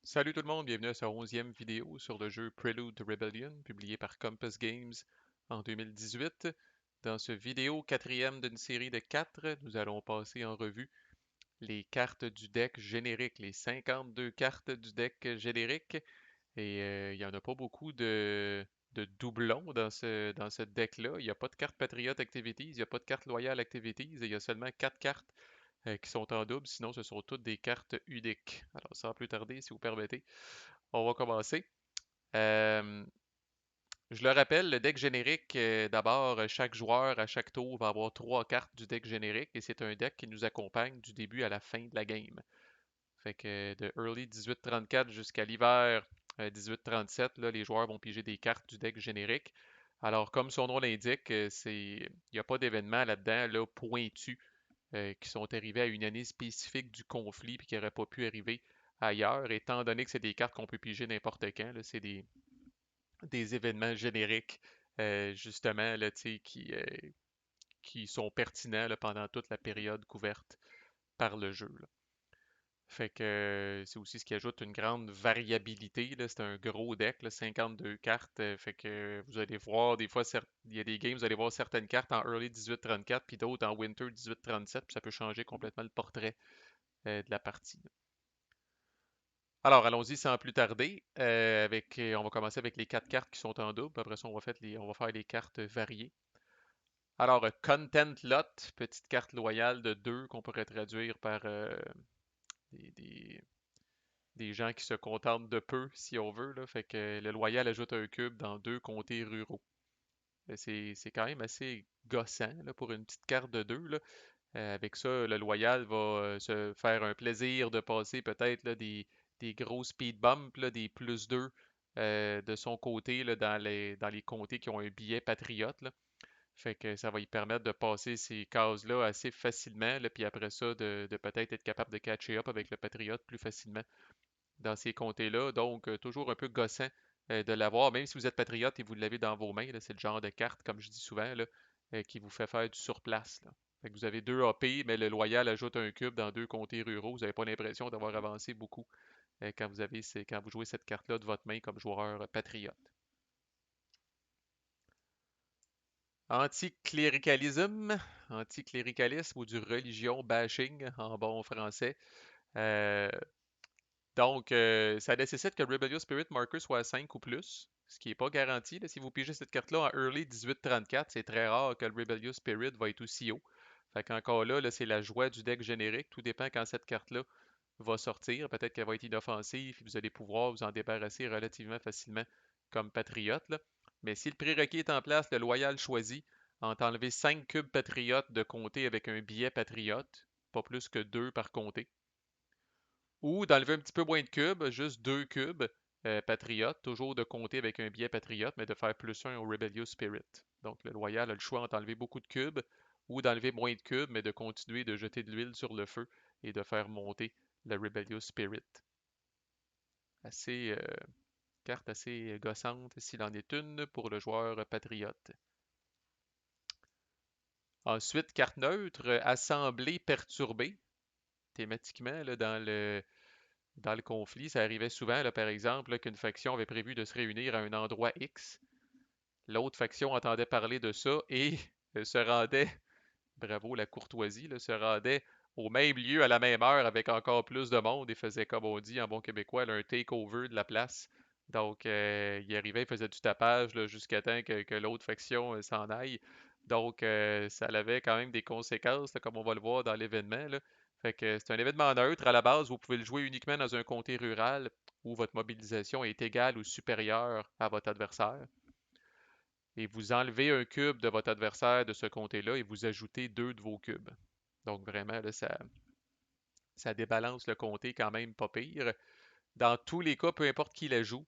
Salut tout le monde, bienvenue à sa 11e vidéo sur le jeu Prelude to Rebellion, publié par Compass Games en 2018. Dans ce vidéo quatrième d'une série de 4, nous allons passer en revue les cartes du deck générique, les 52 cartes du deck générique. Et il n'y en a pas beaucoup de doublons dans ce deck-là. Il n'y a pas de carte Patriot Activities, il n'y a pas de carte Loyal Activities, et il y a seulement 4 cartes qui sont en double, sinon ce sont toutes des cartes uniques. Alors sans plus tarder, si vous permettez, on va commencer. Euh, je le rappelle, le deck générique, d'abord, chaque joueur à chaque tour va avoir 3 cartes du deck générique et c'est un deck qui nous accompagne du début à la fin de la game. Fait que de early 1834 jusqu'à l'hiver 1837, là, les joueurs vont piger des cartes du deck générique. Alors, comme son nom l'indique, il n'y a pas d'événements là-dedans là, pointus qui sont arrivés à une année spécifique du conflit puis qui n'auraient pas pu arriver ailleurs, étant donné que c'est des cartes qu'on peut piger n'importe quand. Là, c'est des événements génériques, justement, là, qui sont pertinents là, pendant toute la période couverte par le jeu. Là. Fait que c'est aussi ce qui ajoute une grande variabilité. Là. C'est un gros deck, là, 52 cartes. Fait que vous allez voir, des fois, il y a des games, vous allez voir certaines cartes en early 1834, puis d'autres en winter 1837, puis ça peut changer complètement le portrait de la partie. Alors, allons-y sans plus tarder. On va commencer avec les 4 cartes qui sont en double. Après ça, on va faire les cartes variées. Alors, Content Lot, petite carte loyale de 2 qu'on pourrait traduire par des, des- des gens qui se contentent de peu, si on veut. Là. Fait que le loyal ajoute un cube dans 2 comtés ruraux. C'est quand même assez gossant là, pour une petite carte de 2. Là. Avec ça, le loyal va se faire un plaisir de passer peut-être là, des gros speed bumps, là, des plus 2 de son côté là, dans les comtés qui ont un billet patriote. Là. Fait que ça va lui permettre de passer ces cases-là assez facilement, là, puis après ça, de peut-être être capable de catcher up avec le patriote plus facilement dans ces comtés-là. Donc, toujours un peu gossant de l'avoir, même si vous êtes patriote et vous l'avez dans vos mains. Là, c'est le genre de carte, comme je dis souvent, là, qui vous fait faire du surplace. Là. Fait que vous avez 2 AP, mais le loyal ajoute un cube dans 2 comtés ruraux. Vous n'avez pas l'impression d'avoir avancé beaucoup quand vous jouez cette carte-là de votre main comme joueur patriote. Anticléricalisme, anticléricalisme ou du religion bashing en bon français. Euh, donc, ça nécessite que le Rebellious Spirit Marker soit à 5 ou plus, ce qui n'est pas garanti. Là. Si vous pigez cette carte-là en early 1834, c'est très rare que le Rebellious Spirit va être aussi haut. Fait qu'encore là, c'est la joie du deck générique. Tout dépend quand cette carte-là va sortir. Peut-être qu'elle va être inoffensive et vous allez pouvoir vous en débarrasser relativement facilement comme patriote. Là. Mais si le prérequis est en place, le loyal choisit en t'enlever 5 cubes patriotes de comté avec un billet patriote, pas plus que 2 par comté. Ou d'enlever un petit peu moins de cubes, juste 2 cubes patriotes, toujours de compter avec un biais patriote, mais de faire +1 au Rebellious Spirit. Donc le loyal a le choix entre enlever beaucoup de cubes ou d'enlever moins de cubes, mais de continuer de jeter de l'huile sur le feu et de faire monter le Rebellious Spirit. Assez carte assez gossante s'il en est une pour le joueur patriote. Ensuite, carte neutre, assemblée perturbée. Thématiquement, là, dans le conflit, ça arrivait souvent, là, par exemple, là, qu'une faction avait prévu de se réunir à un endroit X. L'autre faction entendait parler de ça et se rendait, bravo la courtoisie, là, se rendait au même lieu à la même heure avec encore plus de monde et faisait, comme on dit en bon québécois, là, un takeover de la place. Donc, il arrivait, il faisait du tapage là, jusqu'à temps que l'autre faction s'en aille. Donc, ça avait quand même des conséquences, là, comme on va le voir dans l'événement. Là. Fait que c'est un événement neutre à la base. Vous pouvez le jouer uniquement dans un comté rural où votre mobilisation est égale ou supérieure à votre adversaire. Et vous enlevez un cube de votre adversaire de ce comté-là et vous ajoutez 2 de vos cubes. Donc, vraiment, là, ça débalance le comté quand même pas pire. Dans tous les cas, peu importe qui la joue,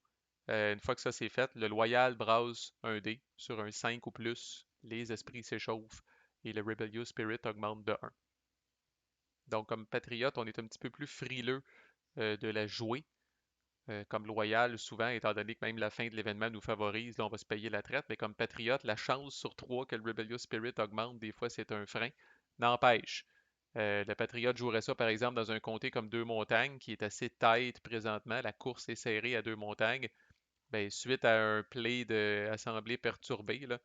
une fois que ça c'est fait, le loyal brasse un dé sur un 5 ou plus, les esprits s'échauffent et le Rebellious Spirit augmente de 1. Donc comme patriote, on est un petit peu plus frileux de la jouer. Comme loyal, souvent, étant donné que même la fin de l'événement nous favorise, là, on va se payer la traite, mais comme patriote, la chance sur 3 que le Rebellious Spirit augmente, des fois c'est un frein. N'empêche, Le Patriote jouerait ça, par exemple, dans un comté comme Deux Montagnes, qui est assez tight présentement. La course est serrée à Deux Montagnes. Ben, suite à un play d'assemblée perturbé, là,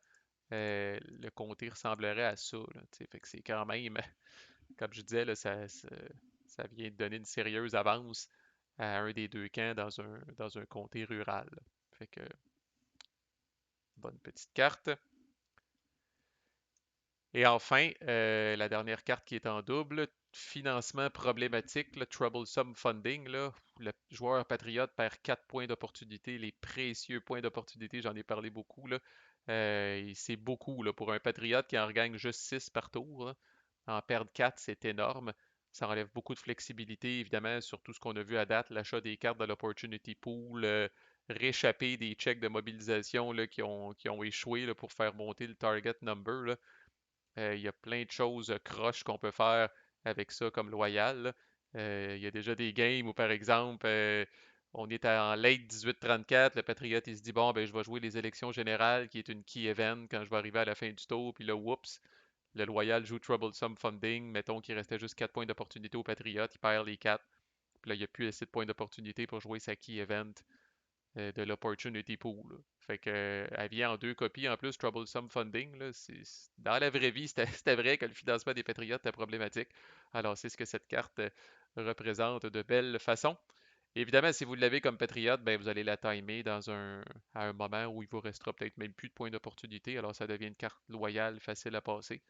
le comté ressemblerait à ça. Là, tu sais. Fait que c'est quand même, comme je disais, là, ça vient de donner une sérieuse avance à un des deux camps dans un comté rural. Là. Fait que, bonne petite carte. Et enfin, la dernière carte qui est en double, financement problématique, le troublesome funding. Là, le joueur patriote perd 4 points d'opportunité, les précieux points d'opportunité, j'en ai parlé beaucoup. Là. Et c'est beaucoup là, pour un patriote qui en regagne juste 6 par tour. Là. En perdre 4, c'est énorme. Ça enlève beaucoup de flexibilité, évidemment, sur tout ce qu'on a vu à date, l'achat des cartes de l'Opportunity Pool, réchapper des checks de mobilisation là, qui ont échoué là, pour faire monter le target number. Là. Il y a plein de choses croches qu'on peut faire avec ça comme loyal. Là. Il y a déjà des games où, par exemple, on est en late 18-34, le Patriote il se dit bon, ben, je vais jouer les élections générales, qui est une key event quand je vais arriver à la fin du tour, puis là, whoops, le loyal joue Troublesome Funding, mettons qu'il restait juste 4 points d'opportunité au Patriote, il perd les 4, puis là, il n'y a plus assez de points d'opportunité pour jouer sa key event de l'Opportunity Pool. Là. Fait que, elle vient en deux copies en plus, Troublesome Funding. Là, dans la vraie vie, c'était vrai que le financement des Patriotes était problématique. Alors, c'est ce que cette carte représente de belle façon. Évidemment, si vous l'avez comme Patriote, ben, vous allez la timer à un moment où il vous restera peut-être même plus de points d'opportunité. Alors, ça devient une carte loyale facile à passer.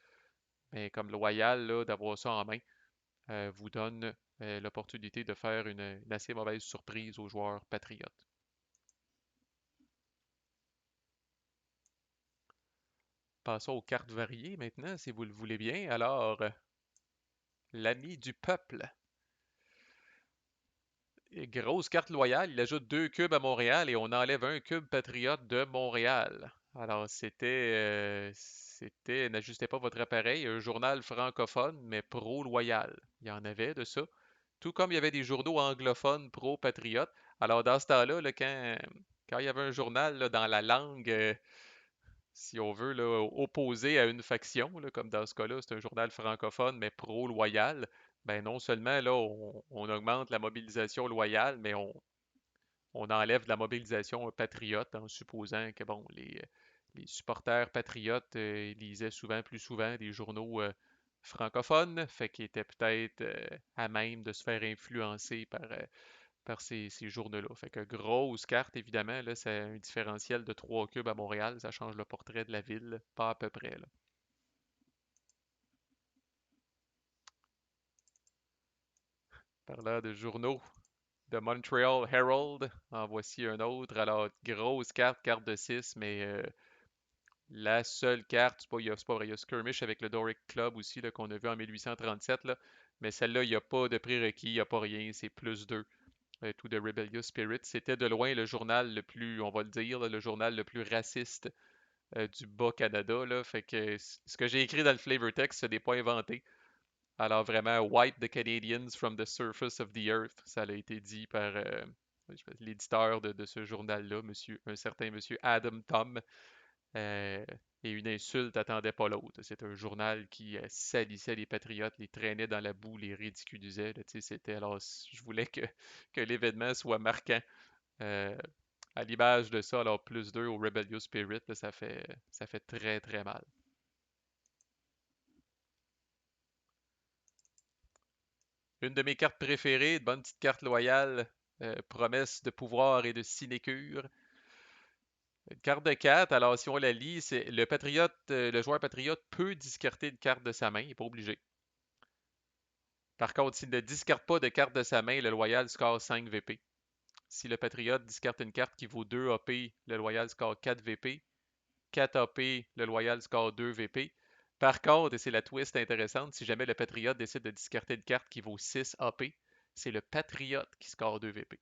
Mais comme loyal, là, d'avoir ça en main vous donne l'opportunité de faire une assez mauvaise surprise aux joueurs Patriotes. Passons aux cartes variées maintenant, si vous le voulez bien. Alors, l'ami du peuple. Grosse carte loyale, il ajoute 2 cubes à Montréal et on enlève un cube patriote de Montréal. Alors, n'ajustez pas votre appareil, un journal francophone, mais pro-loyal. Il y en avait de ça. Tout comme il y avait des journaux anglophones pro-patriotes. Alors, dans ce temps-là, là, quand il y avait un journal là, dans la langue si on veut, là, opposé à une faction, là, comme dans ce cas-là, c'est un journal francophone, mais pro-loyal, ben non seulement là, on augmente la mobilisation loyale, mais on enlève de la mobilisation patriote en supposant que bon, les supporters patriotes lisaient plus souvent des journaux francophones, fait qu'ils étaient peut-être à même de se faire influencer par ces journaux-là. Fait que grosse carte, évidemment, là, c'est un différentiel de 3 cubes à Montréal. Ça change le portrait de la ville, pas à peu près. Là. Parlant de journaux, de Montreal Herald, en voici un autre. Alors, grosse carte, carte de 6, mais la seule carte, c'est pas vrai, il y a Skirmish avec le Doric Club aussi, là, qu'on a vu en 1837, là, mais celle-là, il n'y a pas de prérequis, il n'y a pas rien, c'est +2. Tout de Rebellious Spirit. C'était de loin le journal le plus, on va le dire, là, le journal le plus raciste du Bas-Canada. Là. Fait que ce que j'ai écrit dans le flavor text, ce n'est pas inventé. Alors vraiment, Wipe the Canadians from the surface of the earth, ça a été dit par l'éditeur de ce journal-là, un certain monsieur Adam Tom. Euh, et une insulte n'attendait pas l'autre. C'est un journal qui salissait les patriotes, les traînait dans la boue, les ridiculisait. Là, c'était alors, je voulais que l'événement soit marquant. Euh, à l'image de ça, alors +2 au Rebellious Spirit, là, ça fait très très mal. Une de mes cartes préférées, de bonne petite carte loyale, promesse de pouvoir et de sinécure. Une carte de 4, alors si on la lit, c'est le patriote, le joueur patriote peut discarter une carte de sa main, il n'est pas obligé. Par contre, s'il ne discarte pas de carte de sa main, le loyal score 5 VP. Si le patriote discarte une carte qui vaut 2 AP, le loyal score 4 VP. 4 AP, le loyal score 2 VP. Par contre, et c'est la twist intéressante, si jamais le patriote décide de discarter une carte qui vaut 6 AP, c'est le patriote qui score 2 VP.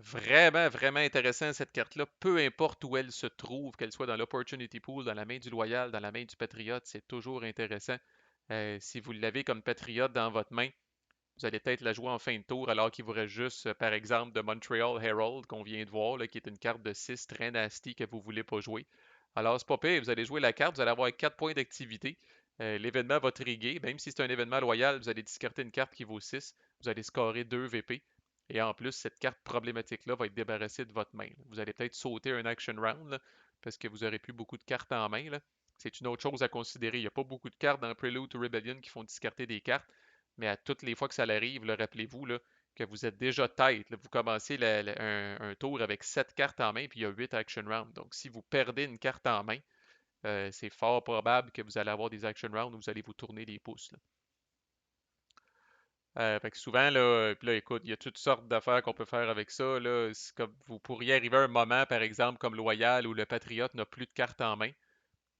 Vraiment, vraiment intéressant cette carte-là. Peu importe où elle se trouve, qu'elle soit dans l'Opportunity Pool, dans la main du Loyal, dans la main du Patriote, c'est toujours intéressant. Si vous l'avez comme Patriote dans votre main, vous allez peut-être la jouer en fin de tour alors qu'il vous reste juste, par exemple, de Montreal Herald qu'on vient de voir, là, qui est une carte de 6 très nasty que vous ne voulez pas jouer. Alors, c'est pas pire, vous allez jouer la carte, vous allez avoir 4 points d'activité. L'événement va triguer. Même si c'est un événement loyal, vous allez discarter une carte qui vaut 6. Vous allez scorer 2 VP. Et en plus, cette carte problématique-là va être débarrassée de votre main. Vous allez peut-être sauter un action round là, parce que vous n'aurez plus beaucoup de cartes en main. Là. C'est une autre chose à considérer. Il n'y a pas beaucoup de cartes dans Prelude to Rebellion qui font discarter des cartes. Mais à toutes les fois que ça arrive, rappelez-vous là, que vous êtes déjà tête. Là. Vous commencez un tour avec 7 cartes en main, puis il y a 8 action rounds. Donc si vous perdez une carte en main, c'est fort probable que vous allez avoir des action rounds où vous allez vous tourner les pouces. Là. Fait que souvent, là, puis là, écoute, il y a toutes sortes d'affaires qu'on peut faire avec ça. Là. C'est comme, vous pourriez arriver à un moment, par exemple, comme Loyal, où le Patriote n'a plus de cartes en main.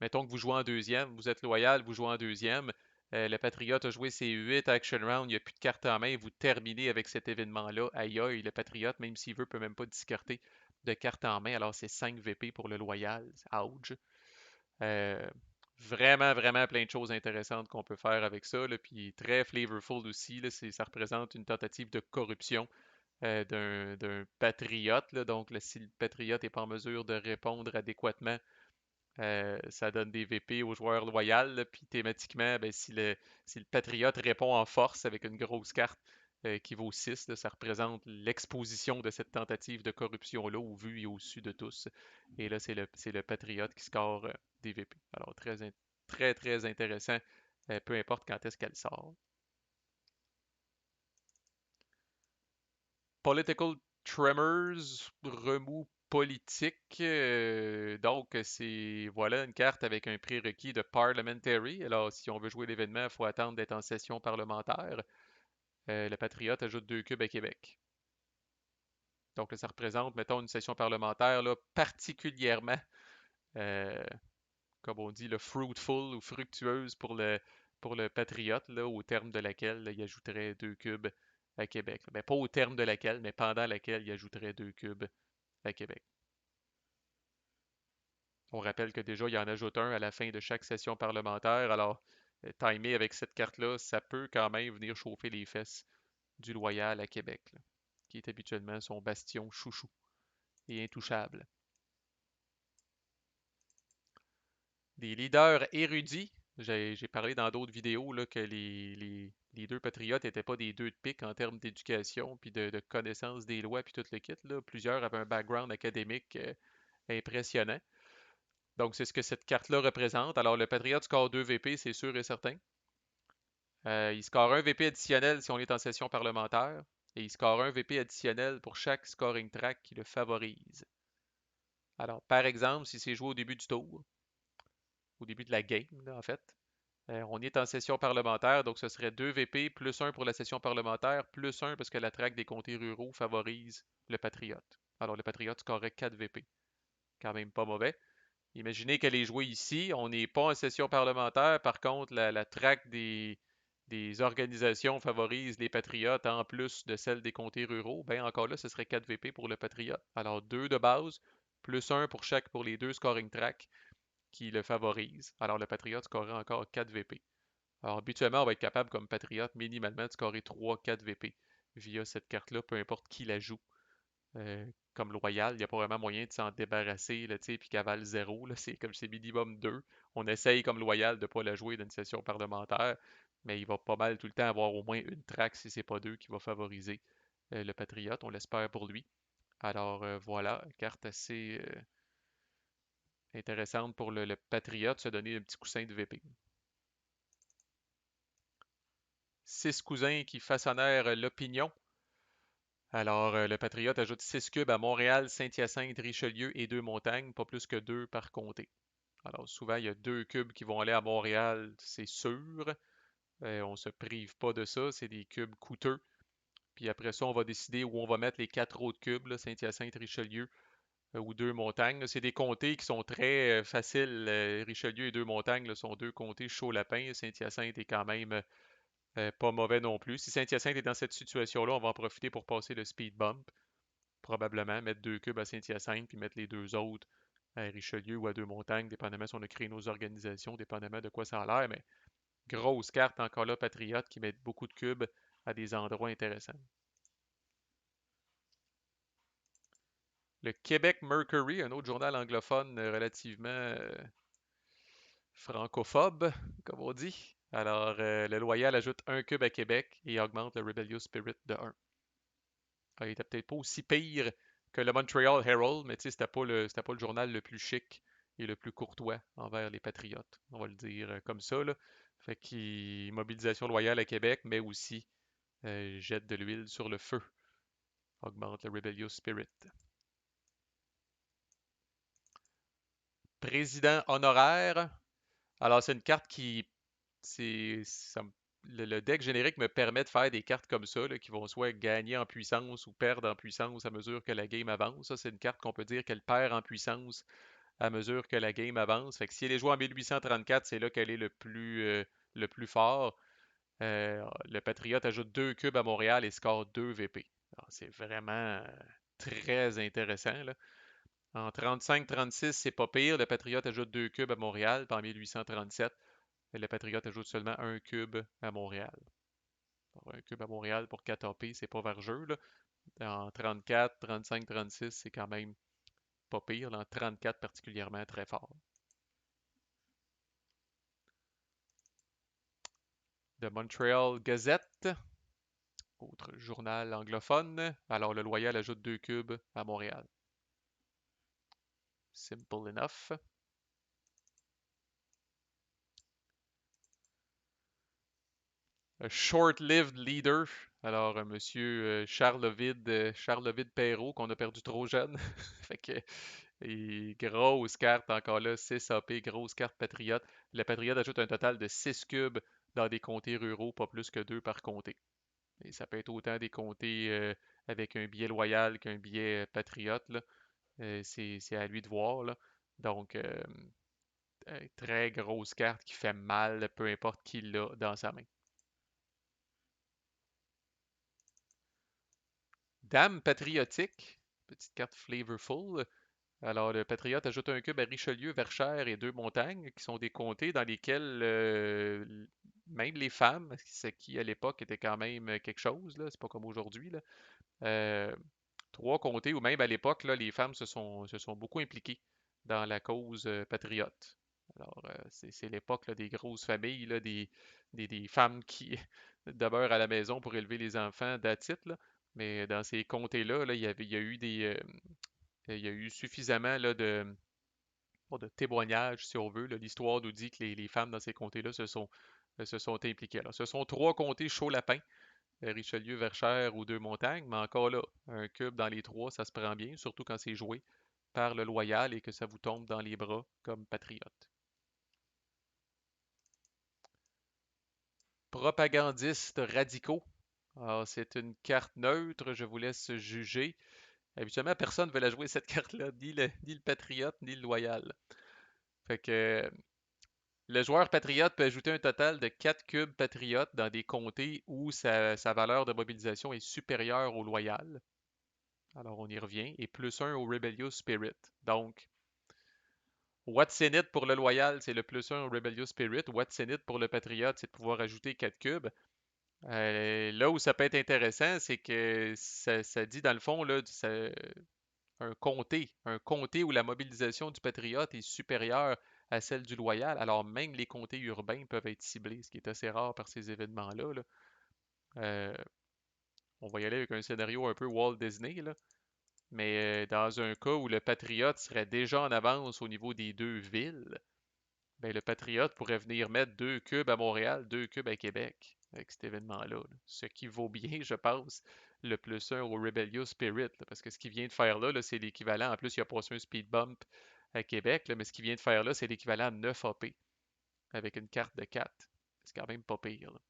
Mettons que vous jouez en deuxième, vous êtes Loyal, vous jouez en deuxième. Le Patriote a joué ses 8 action rounds, il n'y a plus de cartes en main, vous terminez avec cet événement-là. Aïe aïe, le Patriote, même s'il veut, peut même pas discarter de cartes en main, alors c'est 5 VP pour le Loyal. Ouch. Euh, vraiment, vraiment plein de choses intéressantes qu'on peut faire avec ça. Là, puis très flavorful aussi. Là, ça représente une tentative de corruption d'un patriote. Là. Donc, si le patriote n'est pas en mesure de répondre adéquatement, ça donne des VP aux joueurs loyaux. Là, puis thématiquement, ben, si le patriote répond en force avec une grosse carte qui vaut 6, là, ça représente l'exposition de cette tentative de corruption-là au vu et au su de tous. Et là, c'est le patriote qui score des VP. Alors, très, très intéressant, peu importe quand est-ce qu'elle sort. Political Tremors, remous politique. Donc, c'est voilà une carte avec un prérequis de Parliamentary. Alors, si on veut jouer l'événement, il faut attendre d'être en session parlementaire. Le Patriote ajoute 2 cubes à Québec. Donc, là, ça représente, mettons, une session parlementaire là, particulièrement, euh, comme on dit, le fruitful ou fructueuse pour le Patriote, là, au terme de laquelle là, il ajouterait 2 cubes à Québec. Ben, pas au terme de laquelle, mais pendant laquelle il ajouterait 2 cubes à Québec. On rappelle que déjà, il en ajoute un à la fin de chaque session parlementaire. Alors, timer avec cette carte-là, ça peut quand même venir chauffer les fesses du loyal à Québec, là, qui est habituellement son bastion chouchou et intouchable. Des leaders érudits. J'ai parlé dans d'autres vidéos là, que les deux patriotes n'étaient pas des deux de pique en termes d'éducation puis de connaissance des lois puis tout le kit. Là. Plusieurs avaient un background académique impressionnant. Donc, c'est ce que cette carte-là représente. Alors, le Patriote score 2 VP, c'est sûr et certain. Il score un VP additionnel si on est en session parlementaire. Et il score un VP additionnel pour chaque scoring track qui le favorise. Alors, par exemple, si c'est joué au début du tour, au début de la game, là, en fait, on est en session parlementaire, donc ce serait 2 VP plus un pour la session parlementaire, plus un parce que la track des comtés ruraux favorise le Patriote. Alors, le Patriote scorerait 4 VP. Quand même pas mauvais. Imaginez qu'elle est jouée ici. On n'est pas en session parlementaire. Par contre, la traque des organisations favorise les patriotes en plus de celle des comtés ruraux. Ben encore là, ce serait 4 VP pour le patriote. Alors 2 de base, plus un pour les deux scoring tracks qui le favorisent. Alors le patriote scorerait encore 4 VP. Alors habituellement, on va être capable comme patriote minimalement de scorer 3-4 VP via cette carte-là, peu importe qui la joue. Comme loyal, il n'y a pas vraiment moyen de s'en débarrasser, là, puis cavale 0, là, c'est comme c'est minimum 2. On essaye comme loyal de ne pas la jouer dans une session parlementaire, mais il va pas mal tout le temps avoir au moins une track si c'est pas deux qui va favoriser le Patriote, on l'espère pour lui. Alors voilà, carte assez intéressante pour le Patriote, se donner un petit coussin de VP. 6 cousins qui façonnèrent l'opinion. Alors, le Patriote ajoute 6 cubes à Montréal, Saint-Hyacinthe, Richelieu et deux montagnes, pas plus que 2 par comté. Alors, souvent, il y a 2 cubes qui vont aller à Montréal, c'est sûr. On ne se prive pas de ça, c'est des cubes coûteux. Puis après ça, on va décider où on va mettre les 4 autres cubes, Saint-Hyacinthe, Richelieu ou deux montagnes. C'est des comtés qui sont très faciles. Richelieu et deux montagnes là, sont 2 comtés chaud lapin. Saint-Hyacinthe est quand même pas mauvais non plus. Si Saint-Hyacinthe est dans cette situation-là, on va en profiter pour passer le speed bump. Probablement mettre 2 cubes à Saint-Hyacinthe puis mettre les 2 autres à Richelieu ou à Deux-Montagnes, dépendamment si on a créé nos organisations, dépendamment de quoi ça a l'air. Mais grosse carte encore là, Patriote, qui met beaucoup de cubes à des endroits intéressants. Le Québec Mercury, un autre journal anglophone relativement Francophobe, comme on dit. Alors, le Loyal ajoute un cube à Québec et augmente le Rebellious Spirit de 1. Il était peut-être pas aussi pire que le Montreal Herald, mais tu sais, c'était pas le journal le plus chic et le plus courtois envers les Patriotes. On va le dire comme ça, là. Fait qu'il mobilisation loyale à Québec, mais aussi jette de l'huile sur le feu. Augmente le Rebellious Spirit. Président honoraire. Alors, c'est une carte qui. C'est, ça le deck générique me permet de faire des cartes comme ça, là, qui vont soit gagner en puissance ou perdre en puissance à mesure que la game avance. Ça, c'est une carte qu'on peut dire qu'elle perd en puissance à mesure que la game avance. Fait que si elle est jouée en 1834, c'est là qu'elle est le plus fort. Le Patriote ajoute 2 cubes à Montréal et score 2 VP. Alors, c'est vraiment très intéressant, là. En 35-36, c'est pas pire. Le Patriote ajoute 2 cubes à Montréal. Puis en 1837, le Patriote ajoute seulement un cube à Montréal. Alors, un cube à Montréal pour 4 AP, c'est pas vers jeu, là. En 34, 35, 36, c'est quand même pas pire. En 34, particulièrement très fort. The Montreal Gazette, autre journal anglophone. Alors, le Loyal ajoute 2 cubes à Montréal. Simple enough. A short-lived leader. Alors, monsieur Charles-Ovid Perrault, qu'on a perdu trop jeune. Fait que, et grosse carte encore là, 6 AP, grosse carte Patriote. Le Patriote ajoute un total de 6 cubes dans des comtés ruraux, pas plus que 2 par comté. Et ça peut être autant des comtés avec un billet loyal qu'un billet Patriote, là. C'est à lui de voir, là. Donc, très grosse carte qui fait mal, peu importe qui l'a dans sa main. Dame patriotique, petite carte flavorful. Alors, le Patriote ajoute un cube à Richelieu, Verchères et deux montagnes, qui sont des comtés dans lesquels même les femmes, ce qui à l'époque était quand même quelque chose, là, c'est pas comme aujourd'hui, là, euh, trois comtés, ou même à l'époque, là, les femmes se sont beaucoup impliquées dans la cause patriote. Alors, c'est l'époque là, des grosses familles, là, des femmes qui demeurent à la maison pour élever les enfants d'attitude, là. Mais dans ces comtés-là, là, il y a eu il y a eu suffisamment là, de témoignages, si on veut. L'histoire nous dit que les femmes dans ces comtés-là se sont impliquées. Alors, ce sont trois comtés chaud-lapin, Richelieu, Verchères ou Deux-Montagnes, mais encore là, un cube dans les trois, ça se prend bien, surtout quand c'est joué par le loyal et que ça vous tombe dans les bras comme patriote. Propagandistes radicaux. Alors, c'est une carte neutre, je vous laisse juger. Habituellement, personne ne veut la jouer cette carte-là, ni le patriote, ni le loyal. Fait que le joueur patriote peut ajouter un total de 4 cubes patriotes dans des comtés où sa valeur de mobilisation est supérieure au loyal. Alors on y revient. Et plus un au Rebellious Spirit. Donc, What's in it pour le loyal, c'est le plus un au Rebellious Spirit. What's in it pour le patriote, c'est de pouvoir ajouter 4 cubes. Là où ça peut être intéressant, c'est que ça dit dans le fond là, un comté où la mobilisation du patriote est supérieure à celle du loyal, alors même les comtés urbains peuvent être ciblés, ce qui est assez rare par ces événements-là, là. Euh, on va y aller avec un scénario un peu Walt Disney, là. Mais dans un cas où le patriote serait déjà en avance au niveau des deux villes, ben le patriote pourrait venir mettre 2 cubes à Montréal, 2 cubes à Québec avec cet événement-là, là. Ce qui vaut bien, je pense, le plus un au Rebellious Spirit, là, parce que ce qu'il vient de faire là, c'est l'équivalent. En plus, il a passé un speed bump à Québec, là, mais ce qu'il vient de faire là, c'est l'équivalent à 9 AP avec une carte de 4. C'est quand même pas pire, là.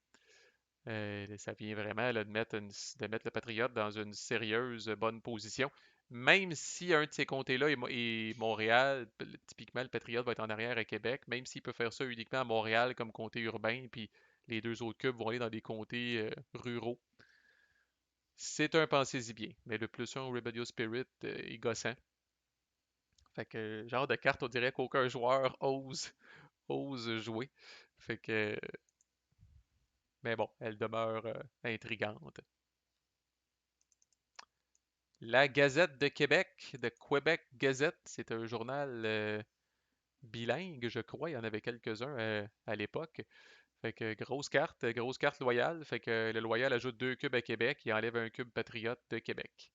Ça vient vraiment là, de mettre le Patriote dans une sérieuse bonne position. Même si un de ces comtés-là est Montréal, typiquement le Patriote va être en arrière à Québec, même s'il peut faire ça uniquement à Montréal comme comté urbain, puis les deux autres cubes vont aller dans des comtés ruraux. C'est un pensez-y bien, mais le plus un au Rebellious Spirit est gossant. Fait que genre de carte, on dirait qu'aucun joueur ose jouer. Fait que, mais bon, elle demeure intrigante. La Gazette de Québec, de Québec Gazette, c'est un journal bilingue, je crois. Il y en avait quelques-uns à l'époque. Fait que grosse carte loyale. Fait que le loyal ajoute 2 cubes à Québec et enlève un cube patriote de Québec.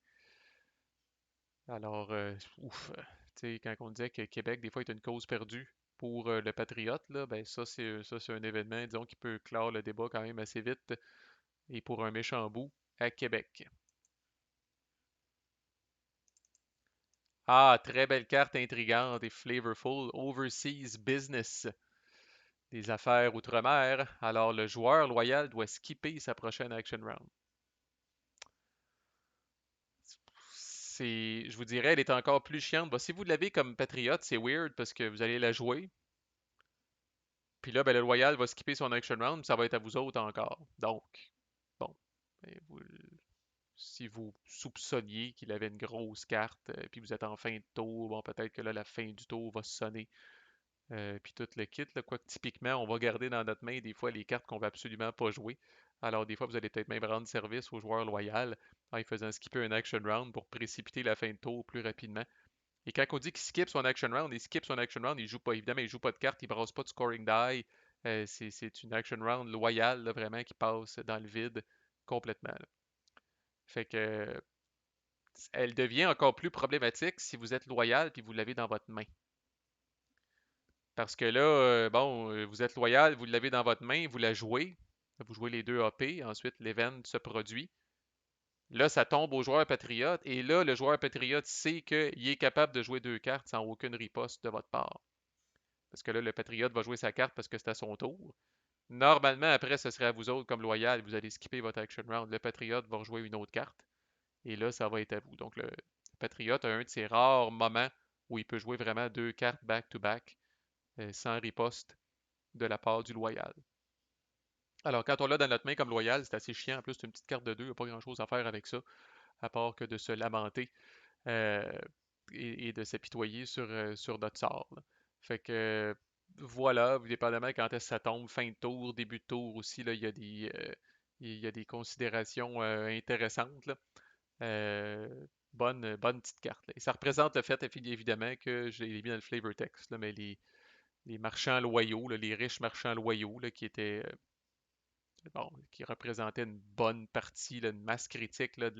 Alors, ouf, tu sais, quand on disait que Québec, des fois, est une cause perdue pour le patriote, là, ben ça, c'est un événement, disons, qui peut clore le débat quand même assez vite et pour un méchant bout à Québec. Ah, très belle carte intrigante et flavorful. Overseas Business. Des affaires outre-mer. Alors, le joueur loyal doit skipper sa prochaine action round. Je vous dirais, elle est encore plus chiante. Bon, si vous l'avez comme patriote, c'est weird parce que vous allez la jouer. Puis là, ben, le loyal va skipper son action round, ça va être à vous autres encore. Donc, bon, ben, si vous soupçonniez qu'il avait une grosse carte, puis vous êtes en fin de tour, bon, peut-être que là, la fin du tour va sonner, puis tout le kit, là, quoique typiquement, on va garder dans notre main des fois les cartes qu'on va absolument pas jouer. Alors, des fois, vous allez peut-être même rendre service au joueur loyal en lui faisant skipper un action round pour précipiter la fin de tour plus rapidement. Et quand on dit qu'il skip son action round, il skip son action round, il joue pas, évidemment, il joue pas de carte, il brasse pas de scoring die. C'est une action round loyale, là, vraiment, qui passe dans le vide complètement, là. Fait que elle devient encore plus problématique si vous êtes loyal puis vous l'avez dans votre main. Parce que là, bon, vous êtes loyal, vous l'avez dans votre main, vous la jouez, vous jouez les deux AP, ensuite l'event se produit. Là, ça tombe au joueur patriote, et là, le joueur patriote sait qu'il est capable de jouer 2 cartes sans aucune riposte de votre part. Parce que là, le patriote va jouer sa carte parce que c'est à son tour. Normalement, après, ce serait à vous autres comme loyal, vous allez skipper votre action round. Le patriote va rejouer une autre carte, et là, ça va être à vous. Donc, le patriote a un de ses rares moments où il peut jouer vraiment 2 cartes back-to-back sans riposte de la part du loyal. Alors, quand on l'a dans notre main comme loyal, c'est assez chiant. En plus, c'est une petite carte de 2, il n'y a pas grand-chose à faire avec ça, à part que de se lamenter euh, et de s'apitoyer sur notre sort, là. Fait que voilà, dépendamment quand est-ce que ça tombe, fin de tour, début de tour aussi, là, il y a des considérations intéressantes, là. Euh, bonne petite carte, là. Et ça représente le fait, évidemment, que je l'ai mis dans le flavor text, là, mais les marchands loyaux, là, les riches marchands loyaux là, qui étaient bon, qui représentaient une bonne partie, là, une masse critique là,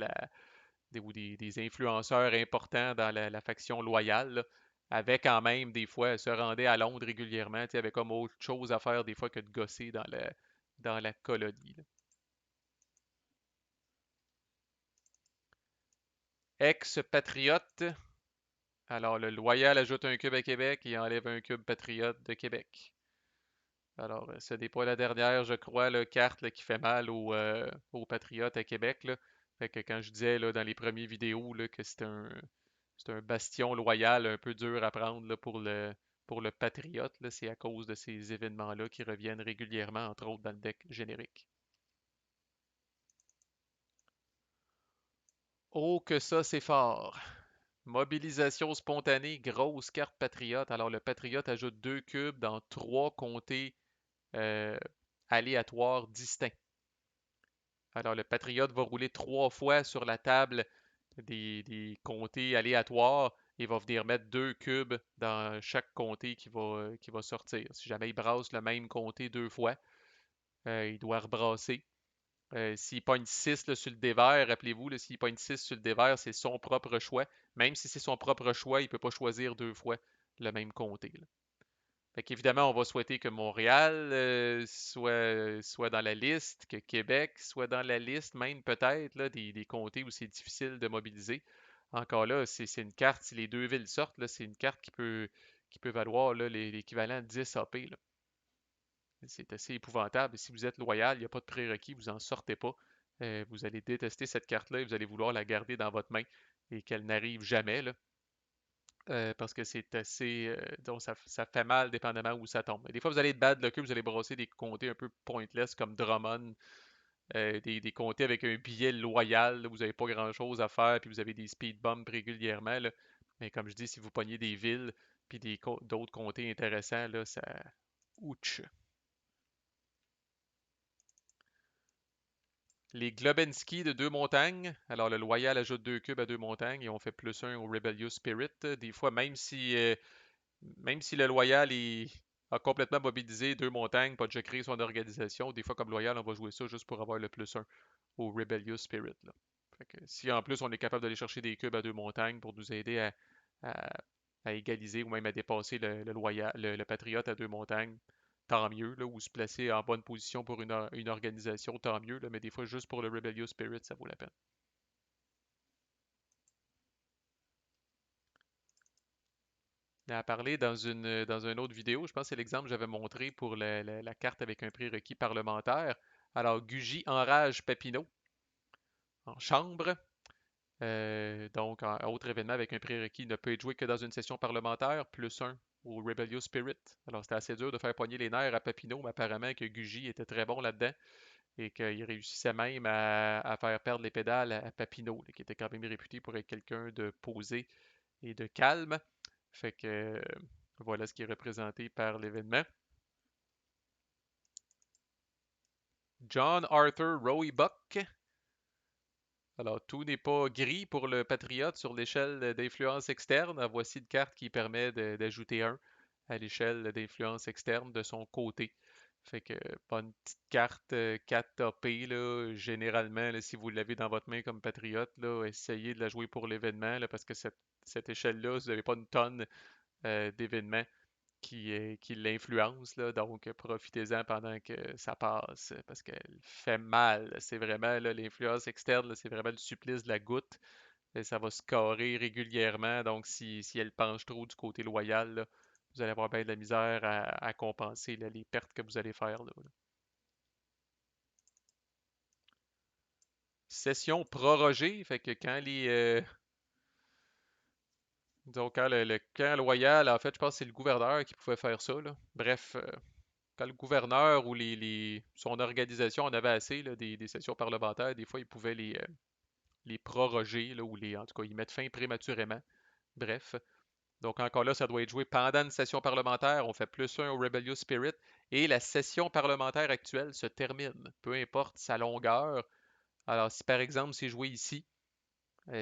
ou des influenceurs importants dans la faction loyale, là, avaient quand même des fois se rendaient à Londres régulièrement, tu sais, avaient comme autre chose à faire des fois que de gosser dans la colonie, là. Ex-patriote. Alors, le loyal ajoute un cube à Québec et enlève un cube patriote de Québec. Alors, ce n'est pas la dernière, je crois, là, carte là, qui fait mal aux Patriotes à Québec, là. Fait que quand je disais là, dans les premières vidéos là, que c'est un bastion loyal un peu dur à prendre là, pour le Patriote, là, c'est à cause de ces événements-là qui reviennent régulièrement, entre autres dans le deck générique. Oh, que ça, c'est fort! Mobilisation spontanée, grosse carte Patriote. Alors, le Patriote ajoute 2 cubes dans 3 comtés euh, aléatoires distincts. Alors, le Patriote va rouler 3 fois sur la table des comtés aléatoires et va venir mettre 2 cubes dans chaque comté qui va sortir. Si jamais il brasse le même comté 2 fois, il doit rebrasser. S'il pogne 6 là, sur le dévers, rappelez-vous, là, s'il pogne 6 sur le dévers, c'est son propre choix. Même si c'est son propre choix, il ne peut pas choisir 2 fois le même comté, là. Fait qu'évidemment, on va souhaiter que Montréal soit dans la liste, que Québec soit dans la liste, même peut-être là, des comtés où c'est difficile de mobiliser. Encore là, c'est une carte, si les deux villes sortent, là, c'est une carte qui peut valoir là, l'équivalent de 10 AP, là. C'est assez épouvantable. Si vous êtes loyal, il n'y a pas de prérequis, vous n'en sortez pas. Vous allez détester cette carte-là et vous allez vouloir la garder dans votre main et qu'elle n'arrive jamais, là. Parce que c'est assez. Donc, ça fait mal dépendamment où ça tombe. Des fois, vous allez être bad luck, vous allez brosser des comtés un peu pointless comme Drummond, des comtés avec un billet loyal, là, vous n'avez pas grand-chose à faire, puis vous avez des speed bumps régulièrement, là. Mais comme je dis, si vous pognez des villes, puis d'autres comtés intéressants, là, ça. Ouch! Les Globensky de 2 montagnes. Alors, le loyal ajoute 2 cubes à 2 montagnes et on fait +1 au Rebellious Spirit. Des fois, même si Même si le loyal a complètement mobilisé deux montagnes, pas déjà créé son organisation, des fois comme loyal, on va jouer ça juste pour avoir le plus un au Rebellious Spirit, là. Fait que si en plus on est capable d'aller chercher des cubes à deux montagnes pour nous aider à- à égaliser ou même à dépasser le Patriote à deux montagnes, tant mieux, là, ou se placer en bonne position pour une organisation, tant mieux, là, mais des fois juste pour le Rebellious Spirit, ça vaut la peine. On a parlé dans une autre vidéo, je pense que c'est l'exemple que j'avais montré pour la carte avec un prérequis parlementaire. Alors, Gugy enrage Papineau en chambre. Donc, autre événement avec un prérequis ne peut être joué que dans une session parlementaire, plus un au Rebellious Spirit. Alors, c'était assez dur de faire pogner les nerfs à Papineau, mais apparemment que Gugy était très bon là-dedans et qu'il réussissait même à faire perdre les pédales à Papineau, là, qui était quand même réputé pour être quelqu'un de posé et de calme. Fait que voilà ce qui est représenté par l'événement. John Arthur Roebuck. Alors, tout n'est pas gris pour le Patriote sur l'échelle d'influence externe. Voici une carte qui permet d'ajouter un à l'échelle d'influence externe de son côté. Fait que pas une petite carte 4 AP, là, généralement, là, si vous l'avez dans votre main comme Patriote, là, essayez de la jouer pour l'événement, là, parce que cette échelle-là, vous n'avez pas une tonne d'événements qui l'influence, là, donc profitez-en pendant que ça passe, parce qu'elle fait mal. C'est vraiment là, l'influence externe, là, c'est vraiment le supplice de la goutte. Et ça va scorer régulièrement, donc si elle penche trop du côté loyal, là, vous allez avoir bien de la misère à compenser là, les pertes que vous allez faire. Là. Session prorogée, fait que quand disons, quand le camp loyal, en fait, je pense que c'est le gouverneur qui pouvait faire ça, là. Bref, quand le gouverneur ou son organisation en avait assez là, des sessions parlementaires, des fois, ils pouvaient les proroger là, ou en tout cas, y mettre fin prématurément. Bref. Donc, encore là, ça doit être joué pendant une session parlementaire. On fait plus un au Rebellious Spirit. Et la session parlementaire actuelle se termine, peu importe sa longueur. Alors, si par exemple, c'est joué ici,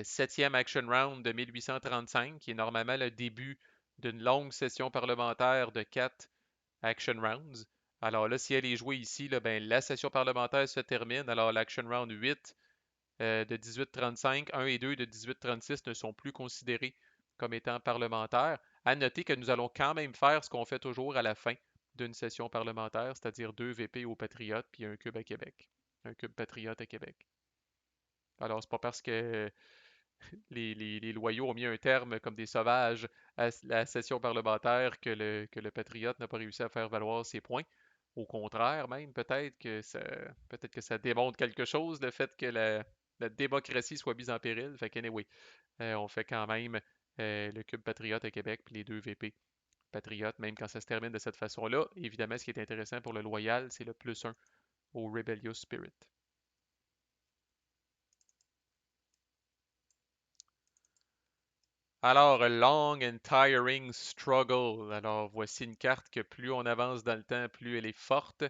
septième action round de 1835, qui est normalement le début d'une longue session parlementaire de 4 action rounds. Alors là, si elle est jouée ici, là, ben, la session parlementaire se termine. Alors l'action round 8 de 1835, 1 et 2 de 1836 ne sont plus considérés comme étant parlementaires. À noter que nous allons quand même faire ce qu'on fait toujours à la fin d'une session parlementaire, c'est-à-dire 2 VP aux Patriotes puis un cube à Québec. Un cube patriote à Québec. Alors, c'est pas parce que les loyaux ont mis un terme comme des sauvages à la session parlementaire que le patriote n'a pas réussi à faire valoir ses points. Au contraire, même, peut-être que ça démontre quelque chose, le fait que la démocratie soit mise en péril. Fait qu'anyway, on fait quand même le Cube Patriote à Québec puis les deux VP Patriotes, même quand ça se termine de cette façon-là. Évidemment, ce qui est intéressant pour le loyal, c'est le plus un au Rebellious Spirit. Alors, Long and Tiring Struggle. Alors, voici une carte que plus on avance dans le temps, plus elle est forte.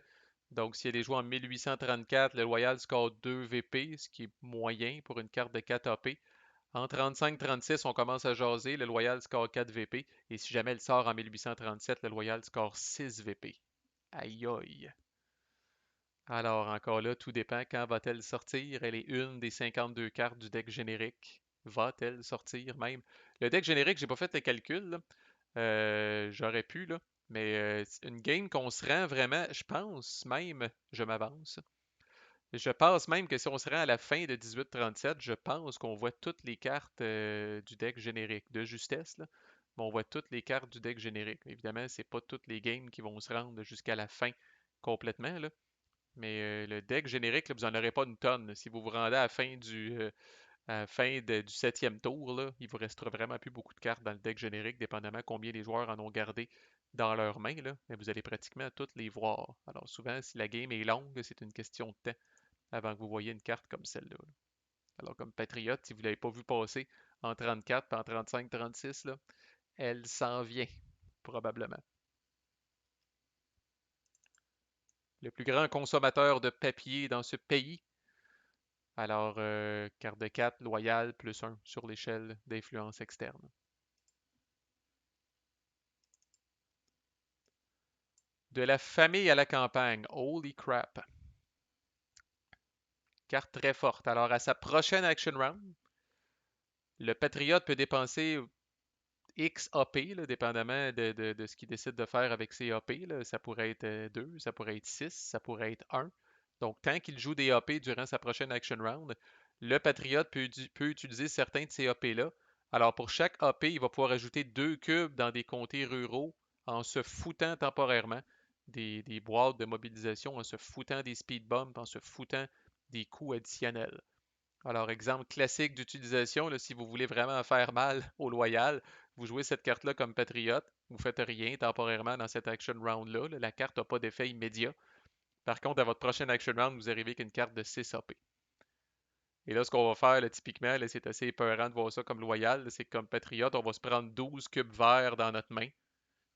Donc, si elle est jouée en 1834, le Loyal score 2 VP, ce qui est moyen pour une carte de 4 AP. En 35-36, on commence à jaser, le Loyal score 4 VP. Et si jamais elle sort en 1837, le Loyal score 6 VP. Aïe aïe. Alors, encore là, tout dépend. Quand va-t-elle sortir? Elle est une des 52 cartes du deck générique. Va-t-elle sortir même? Le deck générique, j'ai pas fait le calcul, là. J'aurais pu, là. Mais c'est une game qu'on se rend vraiment, je pense même, je m'avance. Je pense même que si on se rend à la fin de 1837, je pense qu'on voit toutes les cartes du deck générique, de justesse, là. Mais on voit toutes les cartes du deck générique. Évidemment, c'est pas toutes les games qui vont se rendre jusqu'à la fin complètement, là. Mais le deck générique, là, vous n'en aurez pas une tonne. Si vous vous rendez à la fin du septième tour, là, il vous restera vraiment plus beaucoup de cartes dans le deck générique, dépendamment combien les joueurs en ont gardé dans leurs mains. Là, mais vous allez pratiquement toutes les voir. Alors souvent, si la game est longue, c'est une question de temps avant que vous voyez une carte comme celle-là. Là. Alors comme Patriote, si vous ne l'avez pas vu passer en 34 puis en 35-36, là, elle s'en vient, probablement. Le plus grand consommateur de papier dans ce pays. Alors, carte de 4, loyal, plus un sur l'échelle d'influence externe. De la famille à la campagne. Holy crap. Carte très forte. Alors, à sa prochaine action round, le Patriote peut dépenser X AP, là, dépendamment de ce qu'il décide de faire avec ses AP. Là. Ça pourrait être 2, ça pourrait être 6, ça pourrait être 1. Donc, tant qu'il joue des AP durant sa prochaine action round, le Patriote peut utiliser certains de ces AP-là. Alors, pour chaque AP, il va pouvoir ajouter 2 cubes dans des comtés ruraux en se foutant temporairement des boîtes de mobilisation, en se foutant des speed bumps, en se foutant des coûts additionnels. Alors, exemple classique d'utilisation, là, si vous voulez vraiment faire mal au loyal, vous jouez cette carte-là comme patriote, vous ne faites rien temporairement dans cette action round-là. Là. La carte n'a pas d'effet immédiat. Par contre, à votre prochaine action round, vous arrivez avec une carte de 6 AP. Et là, ce qu'on va faire, là, typiquement, là, c'est assez épeurant de voir ça comme loyal, c'est que comme patriote, on va se prendre 12 cubes verts dans notre main.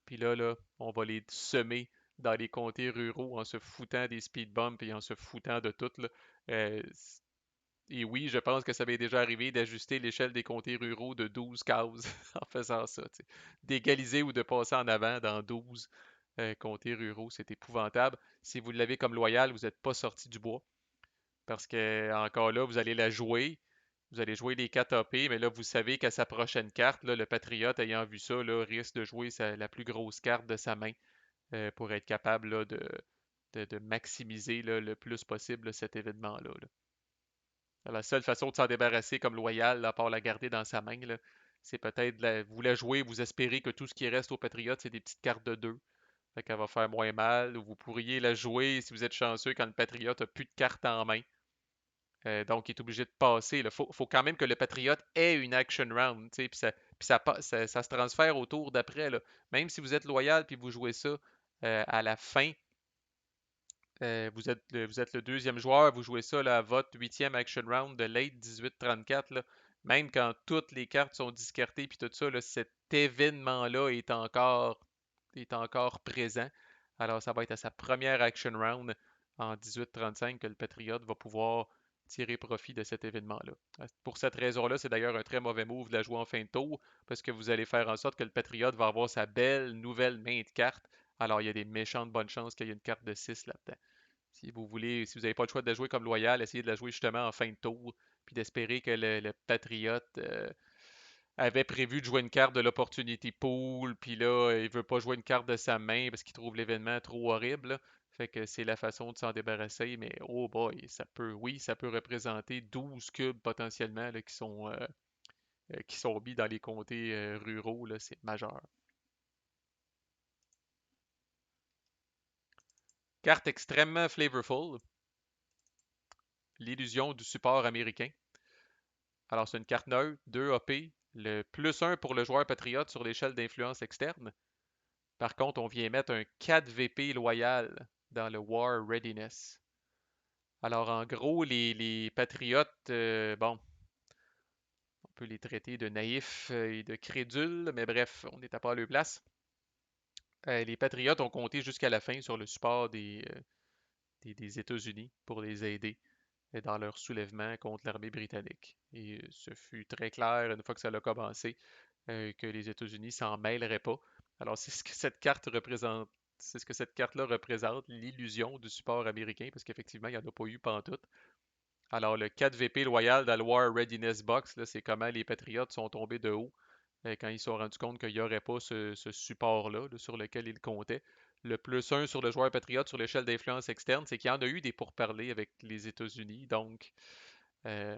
Puis là, on va les semer dans les comtés ruraux en se foutant des speed bumps et en se foutant de tout. Là. Euh, et oui, je pense que ça m'est déjà arrivé d'ajuster l'échelle des comtés ruraux de 12 cases en faisant ça. T'sais. D'égaliser ou de passer en avant dans 12 comtés ruraux, c'est épouvantable. Si vous l'avez comme loyal, vous n'êtes pas sorti du bois. Parce que encore là, vous allez la jouer. Vous allez jouer les 4 AP, mais là, vous savez qu'à sa prochaine carte, là, le Patriote, ayant vu ça, là, risque de jouer la plus grosse carte de sa main pour être capable là, de maximiser là, le plus possible là, cet événement-là. Là. La seule façon de s'en débarrasser comme loyal, à part la garder dans sa main, là, c'est peut-être vous la jouer, vous espérez que tout ce qui reste au Patriote, c'est des petites cartes de 2. Fait qu'elle va faire moins mal. Ou vous pourriez la jouer si vous êtes chanceux quand le Patriote a plus de cartes en main. Donc, il est obligé de passer. Il faut quand même que le Patriote ait une action round. Puis ça se transfère au tour d'après. Même si vous êtes loyal puis vous jouez ça à la fin, vous êtes le deuxième joueur, vous jouez ça là, à votre huitième action round de late 18-34. Là. Même quand toutes les cartes sont discartées puis tout ça, là, cet événement-là est encore présent. Alors, ça va être à sa première action round en 18-35 que le Patriote va pouvoir tirer profit de cet événement-là. Pour cette raison-là, c'est d'ailleurs un très mauvais move de la jouer en fin de tour parce que vous allez faire en sorte que le Patriote va avoir sa belle nouvelle main de cartes. Alors, il y a des méchantes bonnes chances qu'il y ait une carte de 6 là-dedans. Si vous voulez, si vous n'avez pas le choix de la jouer comme loyal, essayez de la jouer justement en fin de tour, puis d'espérer que le Patriote avait prévu de jouer une carte de l'Opportunity Pool, puis là, il veut pas jouer une carte de sa main parce qu'il trouve l'événement trop horrible. Là. Fait que c'est la façon de s'en débarrasser, mais oh boy, oui, ça peut représenter 12 cubes potentiellement là, qui sont mis dans les comtés ruraux, là, c'est majeur. Carte extrêmement flavorful, l'illusion du support américain. Alors, c'est une carte neutre, 2 AP, le plus 1 pour le joueur patriote sur l'échelle d'influence externe. Par contre, on vient mettre un 4 VP loyal dans le War Readiness. Alors, en gros, les patriotes, bon, on peut les traiter de naïfs et de crédules, mais bref, on n'est pas à leur place. Les patriotes ont compté jusqu'à la fin sur le support des États-Unis pour les aider dans leur soulèvement contre l'armée britannique. Et ce fut très clair une fois que ça a commencé que les États-Unis s'en mêleraient pas. Alors c'est ce que cette carte représente. C'est ce que cette carte-là représente, l'illusion du support américain, parce qu'effectivement, il n'y en a pas eu pantoute. Alors le 4 VP loyal dans le War Readiness Box, c'est comment les Patriotes sont tombés de haut quand ils se sont rendus compte qu'il n'y aurait pas ce support-là sur lequel ils comptaient. Le plus 1 sur le joueur patriote sur l'échelle d'influence externe, c'est qu'il y en a eu des pourparlers avec les États-Unis, donc euh,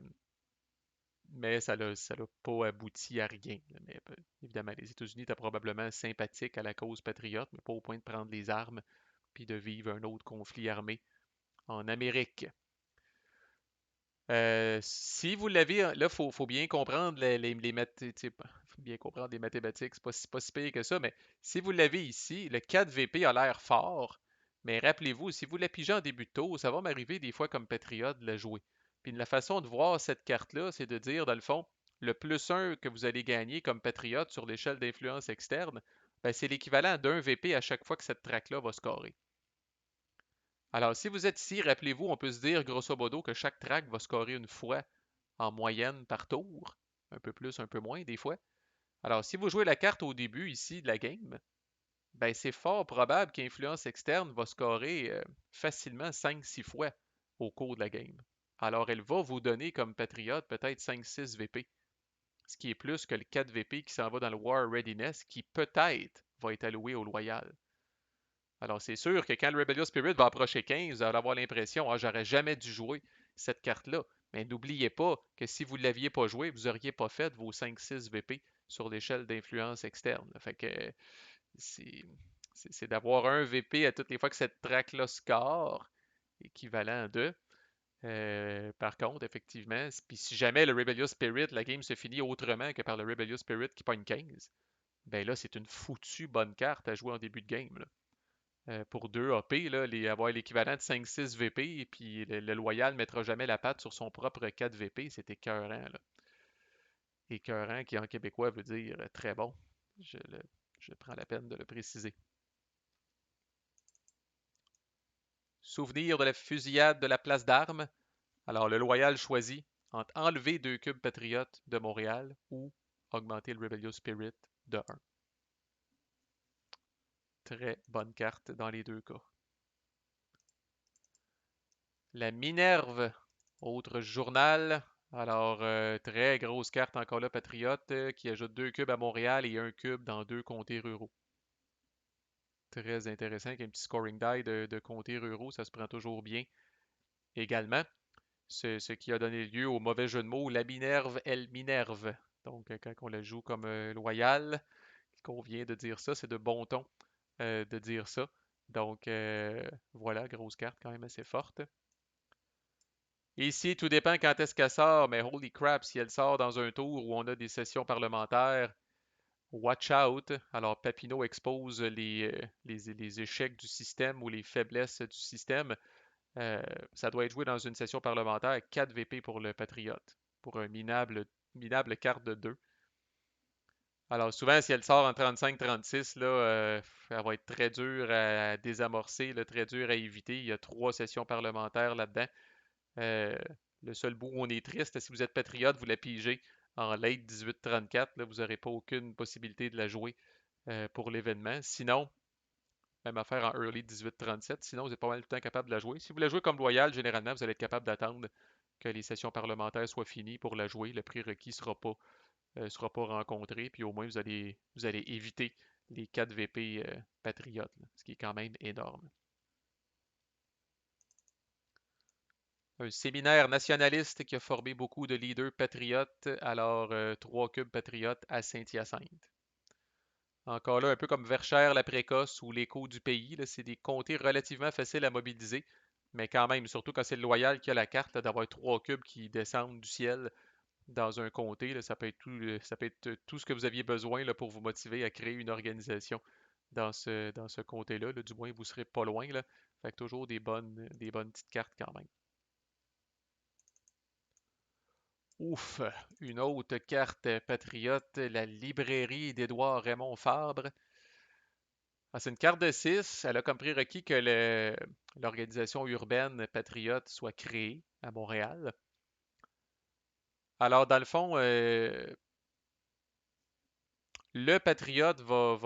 mais ça n'a pas abouti à rien. Mais évidemment, les États-Unis étaient probablement sympathiques à la cause patriote, mais pas au point de prendre les armes puis de vivre un autre conflit armé en Amérique. Si vous l'avez, là, faut bien comprendre faut bien comprendre les mathématiques, c'est pas si pire que ça, mais si vous l'avez ici, le 4 VP a l'air fort, mais rappelez-vous, si vous la pigez en début de tour, ça va m'arriver des fois comme patriote de la jouer. Puis la façon de voir cette carte-là, c'est de dire, dans le fond, le plus 1 que vous allez gagner comme patriote sur l'échelle d'influence externe, ben, c'est l'équivalent d'un VP à chaque fois que cette track-là va scorer. Alors, si vous êtes ici, rappelez-vous, on peut se dire grosso modo que chaque track va scorer une fois en moyenne par tour, un peu plus, un peu moins des fois. Alors, si vous jouez la carte au début ici de la game, ben c'est fort probable qu'Influence externe va scorer facilement 5-6 fois au cours de la game. Alors elle va vous donner comme Patriote peut-être 5-6 VP, ce qui est plus que le 4 VP qui s'en va dans le War Readiness, qui peut-être va être alloué au Loyal. Alors c'est sûr que quand le Rebellious Spirit va approcher 15, vous allez avoir l'impression, ah, j'aurais jamais dû jouer cette carte-là. Mais n'oubliez pas que si vous ne l'aviez pas joué, vous n'auriez pas fait vos 5-6 VP sur l'échelle d'influence externe. Fait que c'est d'avoir un VP à toutes les fois que cette track-là score, équivalent de. Par contre, effectivement, puis si jamais le Rebellious Spirit, la game se finit autrement que par le Rebellious Spirit qui pogne 15, ben là, c'est une foutue bonne carte à jouer en début de game. Là. Pour 2 AP, là, avoir l'équivalent de 5-6 VP, et puis le Loyal ne mettra jamais la patte sur son propre 4 VP, c'est écœurant. Là. Écœurant qui en québécois veut dire très bon. Je, le, je prends la peine de le préciser. Souvenir de la fusillade de la place d'Armes. Alors, le Loyal choisit entre enlever 2 cubes patriotes de Montréal ou augmenter le Rebellious Spirit de 1. Très bonne carte dans les deux cas. La Minerve, autre journal. Alors, très grosse carte encore là, Patriote, qui ajoute 2 cubes à Montréal et 1 cube dans 2 comtés ruraux. Très intéressant, avec un petit scoring die de comtés ruraux, ça se prend toujours bien. Également, ce qui a donné lieu au mauvais jeu de mots, la Minerve, elle Minerve. Donc, quand on la joue comme loyal, il convient de dire ça, c'est de bon ton de dire ça. Donc, voilà, grosse carte quand même assez forte. Ici, tout dépend quand est-ce qu'elle sort, mais holy crap, si elle sort dans un tour où on a des sessions parlementaires, watch out. Alors, Papineau expose les échecs du système ou les faiblesses du système. Ça doit être joué dans une session parlementaire, 4 VP pour le Patriote, pour un minable carte de 2. Alors, souvent, si elle sort en 35-36, là, elle va être très dure à désamorcer, là, très dure à éviter. Il y a 3 sessions parlementaires là-dedans. Euh, le seul bout où on est triste, si vous êtes patriote, vous la pigez en late 18-34, là, vous n'aurez pas aucune possibilité de la jouer pour l'événement. Sinon, même affaire en early 18-37, sinon vous êtes pas mal tout le temps capable de la jouer. Si vous la jouez comme loyal, généralement, vous allez être capable d'attendre que les sessions parlementaires soient finies pour la jouer. Le prérequis sera pas rencontré, puis au moins vous allez éviter les 4 VP patriotes, là, ce qui est quand même énorme. Un séminaire nationaliste qui a formé beaucoup de leaders patriotes, alors 3 cubes patriotes à Saint-Hyacinthe. Encore là, un peu comme Verchères la Précoce ou l'écho du pays, c'est des comtés relativement faciles à mobiliser, mais quand même, surtout quand c'est le loyal qui a la carte, d'avoir 3 cubes qui descendent du ciel dans un comté, là, ça peut être tout ce que vous aviez besoin là, pour vous motiver à créer une organisation dans ce comté-là. Du moins, vous ne serez pas loin. Là. Fait que toujours des bonnes petites cartes quand même. Ouf, une autre carte patriote, la librairie d'Édouard Raymond Fabre. Ah, c'est une carte de 6. Elle a comme prérequis que l'organisation urbaine patriote soit créée à Montréal. Alors, dans le fond, le patriote va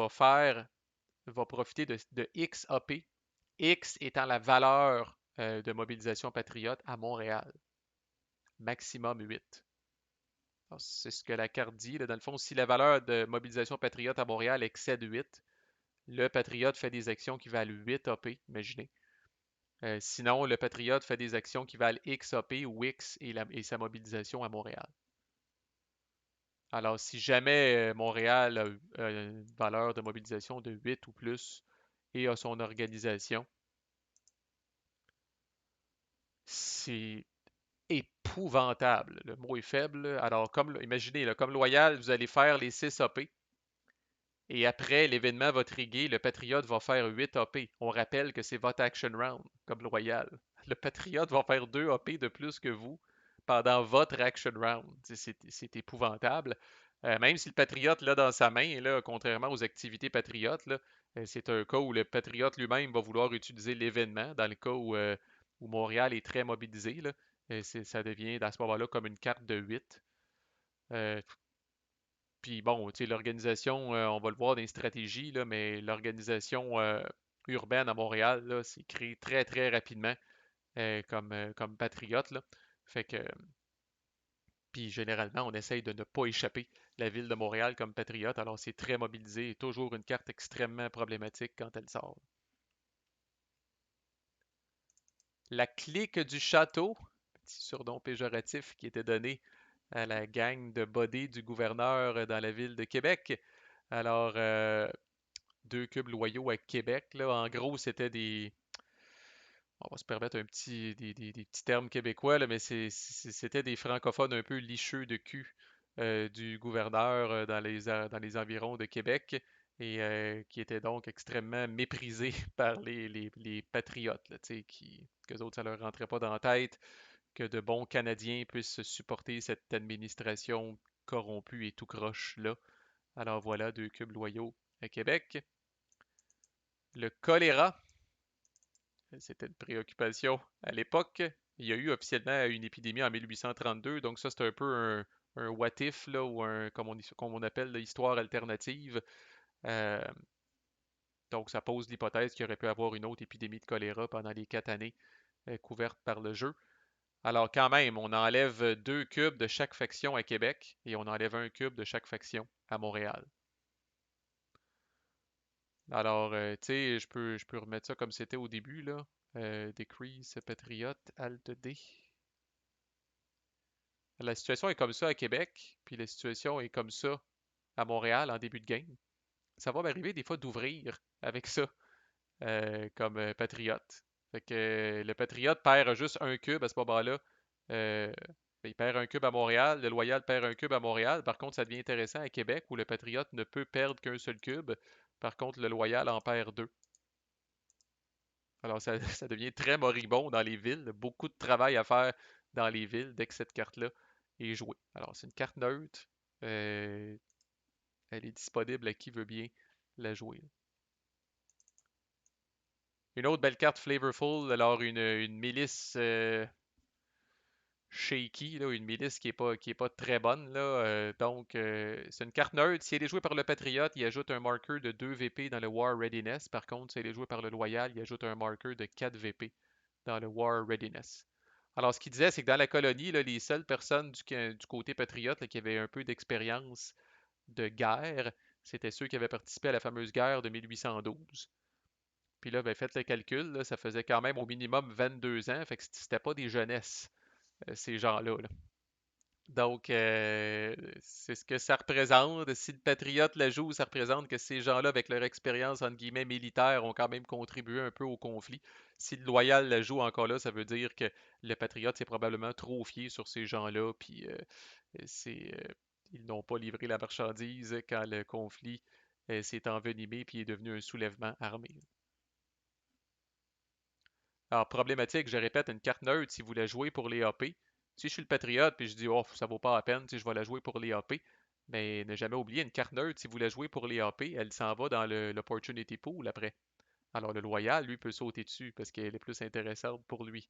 profiter de X AP, X étant la valeur de mobilisation patriote à Montréal. Maximum 8. C'est ce que la carte dit. Là. Dans le fond, si la valeur de mobilisation patriote à Montréal excède 8, le patriote fait des actions qui valent 8 AP, imaginez. Sinon, le patriote fait des actions qui valent X AP ou X et sa mobilisation à Montréal. Alors, si jamais Montréal a une valeur de mobilisation de 8 ou plus et a son organisation, c'est épouvantable. Le mot est faible. Alors, imaginez, là, comme loyal, vous allez faire les 6 AP. Et après, l'événement va triguer, le Patriote va faire 8 AP. On rappelle que c'est votre action round, comme loyal. Le Patriote va faire 2 AP de plus que vous pendant votre action round. C'est épouvantable. Même si le Patriote l'a dans sa main, là, contrairement aux activités Patriotes, là, c'est un cas où le Patriote lui-même va vouloir utiliser l'événement, dans le cas où Montréal est très mobilisé. Là, ça devient à ce moment-là comme une carte de 8. Puis bon, tu sais, l'organisation, on va le voir dans les stratégies, là, mais l'organisation urbaine à Montréal, là, s'est créée très, très rapidement comme patriote, là. Fait que, puis généralement, on essaye de ne pas échapper la ville de Montréal comme patriote, alors c'est très mobilisé et toujours une carte extrêmement problématique quand elle sort. La clique du château, petit surnom péjoratif qui était donné à la gang de bodés du gouverneur dans la ville de Québec. Alors, deux cubes loyaux à Québec, là, en gros, c'était des... On va se permettre des petits termes québécois, là, mais c'était des francophones un peu licheux de cul du gouverneur dans les environs de Québec et qui étaient donc extrêmement méprisés par les patriotes, là, tu sais, qu'eux autres, ça leur rentrait pas dans la tête que de bons Canadiens puissent supporter cette administration corrompue et tout croche là. Alors voilà, deux cubes loyaux à Québec. Le choléra, c'était une préoccupation à l'époque. Il y a eu officiellement une épidémie en 1832, donc ça c'est un peu un what if, là, ou comme on appelle l'histoire alternative. Euh, donc ça pose l'hypothèse qu'il y aurait pu avoir une autre épidémie de choléra pendant les 4 années couvertes par le jeu. Alors quand même, on enlève 2 cubes de chaque faction à Québec et on enlève un cube de chaque faction à Montréal. Alors, tu sais, je peux remettre ça comme c'était au début, là. Decrease Patriote, Alt D. La situation est comme ça à Québec, puis la situation est comme ça à Montréal en début de game. Ça va m'arriver des fois d'ouvrir avec ça comme patriote. Fait que le patriote perd juste un cube à ce moment-là. Euh, il perd un cube à Montréal, le loyal perd un cube à Montréal. Par contre, ça devient intéressant à Québec où le patriote ne peut perdre qu'un seul cube. Par contre, le loyal en perd deux. Alors, ça, ça devient très moribond dans les villes. Beaucoup de travail à faire dans les villes dès que cette carte-là est jouée. Alors, c'est une carte neutre. Euh, Elle est disponible à qui veut bien la jouer. Une autre belle carte flavorful, alors une milice shaky, là, une milice qui est pas très bonne. Là, c'est une carte neutre. Si elle est jouée par le Patriote, il ajoute un marker de 2 VP dans le War Readiness. Par contre, si elle est jouée par le Loyal, il ajoute un marker de 4 VP dans le War Readiness. Alors, ce qu'il disait, c'est que dans la colonie, là, les seules personnes du côté patriote là, qui avaient un peu d'expérience de guerre, c'était ceux qui avaient participé à la fameuse guerre de 1812. Puis là, ben, faites le calcul, là, ça faisait quand même au minimum 22 ans, fait que c'était pas des jeunesses, ces gens-là. Là. Donc, c'est ce que ça représente. Si le Patriote la joue, ça représente que ces gens-là, avec leur expérience, entre guillemets, militaire, ont quand même contribué un peu au conflit. Si le Loyal la joue encore là, ça veut dire que le Patriote s'est probablement trop fié sur ces gens-là, puis c'est, ils n'ont pas livré la marchandise quand le conflit s'est envenimé puis est devenu un soulèvement armé. Alors, problématique, je répète, une carte neutre, si vous la jouez pour les AP. Si je suis le Patriote puis je dis, oh, ça vaut pas la peine, si je vais la jouer pour les AP, mais ne jamais oublier, une carte neutre, si vous la jouez pour les AP, elle s'en va dans l'Opportunity Pool après. Alors, le Loyal, lui, peut sauter dessus parce qu'elle est plus intéressante pour lui.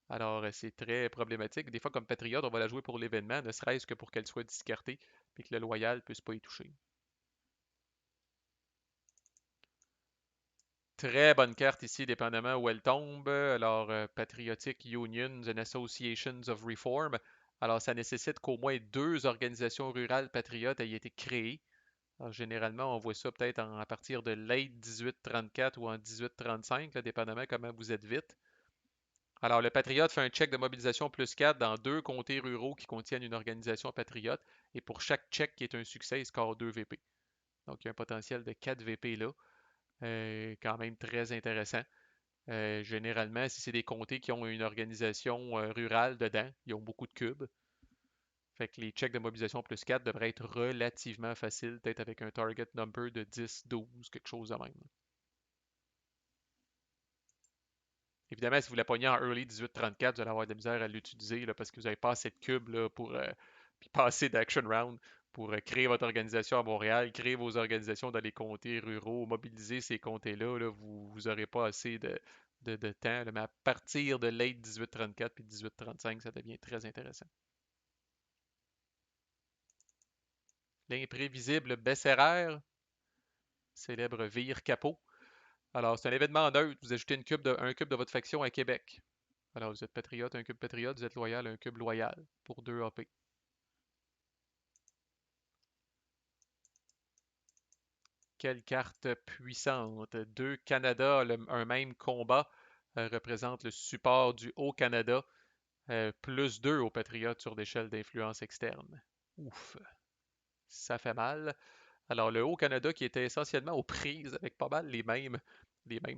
Alors, c'est très problématique. Des fois, comme Patriote, on va la jouer pour l'événement, ne serait-ce que pour qu'elle soit discartée et que le Loyal ne puisse pas y toucher. Très bonne carte ici, dépendamment où elle tombe. Alors, Patriotic Unions and Associations of Reform. Alors, ça nécessite qu'au moins 2 organisations rurales patriotes aient été créées. Alors, généralement, on voit ça peut-être à partir de late 1834 ou en 1835, là, dépendamment comment vous êtes vite. Alors, le patriote fait un check de mobilisation plus 4 dans 2 comtés ruraux qui contiennent une organisation patriote. Et pour chaque check qui est un succès, il score 2 VP. Donc, il y a un potentiel de 4 VP là. Quand même très intéressant. Généralement, si c'est des comtés qui ont une organisation rurale dedans, ils ont beaucoup de cubes. Fait que les checks de mobilisation plus 4 devraient être relativement faciles, peut-être avec un target number de 10, 12, quelque chose de même. Évidemment, si vous la pognez en early 1834, vous allez avoir de la misère à l'utiliser là, parce que vous n'avez pas assez de cubes là, pour puis pas assez d'action round pour créer votre organisation à Montréal, créer vos organisations dans les comtés ruraux, mobiliser ces comtés-là. Là, vous n'aurez pas assez de temps. Là, mais à partir de late 1834 puis 1835, ça devient très intéressant. l'imprévisible Besserer, célèbre vire capot. Alors, c'est un événement neutre. Vous ajoutez un cube de votre faction à Québec. Alors, vous êtes patriote, un cube patriote. Vous êtes loyal, un cube loyal pour 2 AP. Quelle carte puissante. Deux Canada, un même combat, représente le support du Haut-Canada. Plus 2 aux patriotes sur l'échelle d'influence externe. Ouf, ça fait mal. Alors, le Haut-Canada qui était essentiellement aux prises avec pas mal les mêmes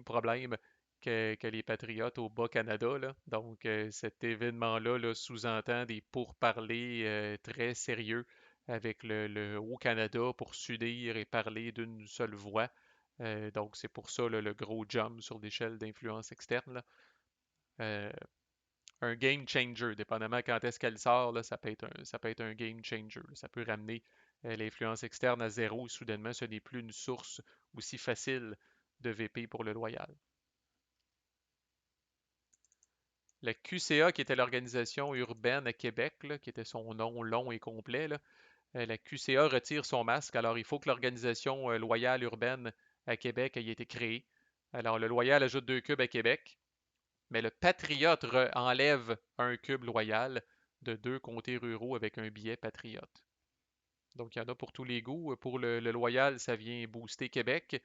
problèmes que les Patriotes au Bas-Canada, là. Donc, cet événement-là là, sous-entend des pourparlers très sérieux avec le Haut-Canada pour s'unir et parler d'une seule voix. Donc, c'est pour ça là, le gros jump sur l'échelle d'influence externe, là. Euh, un game changer, dépendamment quand est-ce qu'elle sort, là, ça peut être un game changer. Ça peut ramener l'influence externe à zéro. Soudainement, ce n'est plus une source aussi facile de VP pour le loyal. La QCA, qui était l'organisation urbaine à Québec, là, qui était son nom long et complet, là, la QCA retire son masque. Alors, il faut que l'organisation loyale urbaine à Québec ait été créée. Alors, le loyal ajoute 2 cubes à Québec. Mais le patriote enlève un cube loyal de 2 comtés ruraux avec un billet patriote. Donc, il y en a pour tous les goûts. Pour le loyal, ça vient booster Québec.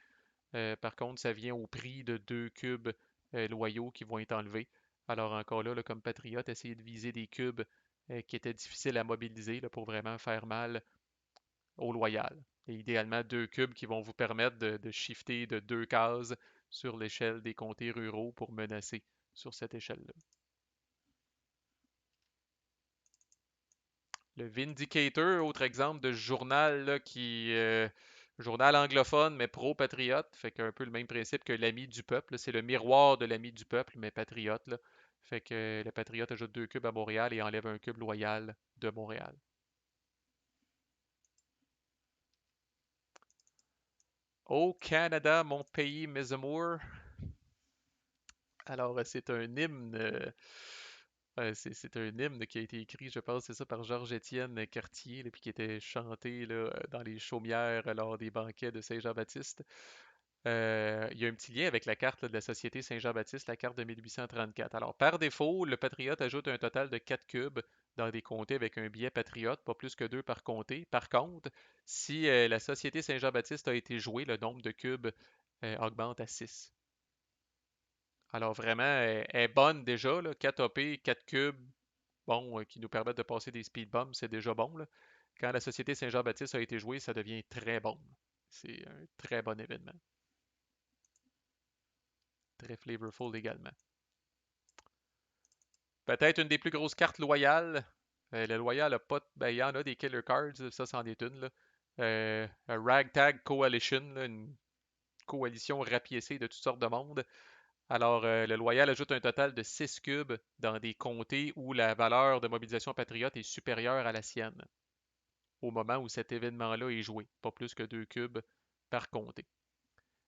Par contre, ça vient au prix de 2 cubes loyaux qui vont être enlevés. Alors, encore là, comme patriote, essayez de viser des cubes qui étaient difficiles à mobiliser là, pour vraiment faire mal au loyal. Et idéalement, 2 cubes qui vont vous permettre de shifter de 2 cases sur l'échelle des comtés ruraux pour menacer sur cette échelle-là. Le Vindicator, autre exemple de journal là, journal anglophone mais pro-patriote, fait qu'un peu le même principe que l'ami du peuple. C'est le miroir de l'ami du peuple, mais patriote. Là. Fait que le patriote ajoute 2 cubes à Montréal et enlève un cube loyal de Montréal. Au Canada, mon pays, mes amours. Alors, c'est un hymne. C'est un hymne qui a été écrit, je pense, c'est ça, par Georges-Étienne Cartier, là, puis qui était chanté là, dans les chaumières lors des banquets de Saint-Jean-Baptiste. Il y a un petit lien avec la carte là, de la Société Saint-Jean-Baptiste, la carte de 1834. Alors, par défaut, le patriote ajoute un total de 4 cubes dans des comtés avec un billet patriote, pas plus que 2 par comté. Par contre, si la Société Saint-Jean-Baptiste a été jouée, le nombre de cubes augmente à 6. Alors vraiment, elle est bonne déjà, là, 4 AP, 4 cubes, bon, qui nous permettent de passer des speed bumps, c'est déjà bon, là. Quand la Société Saint-Jean-Baptiste a été jouée, ça devient très bon. C'est un très bon événement. Très flavorful également. Peut-être une des plus grosses cartes loyales. Le loyal a pas. Ben, il y en a des killer cards, ça c'en est une. Là. Un Ragtag Coalition, là, une coalition rapiécée de toutes sortes de monde. Alors, le loyal ajoute un total de 6 cubes dans des comtés où la valeur de mobilisation patriote est supérieure à la sienne au moment où cet événement-là est joué, pas plus que 2 cubes par comté.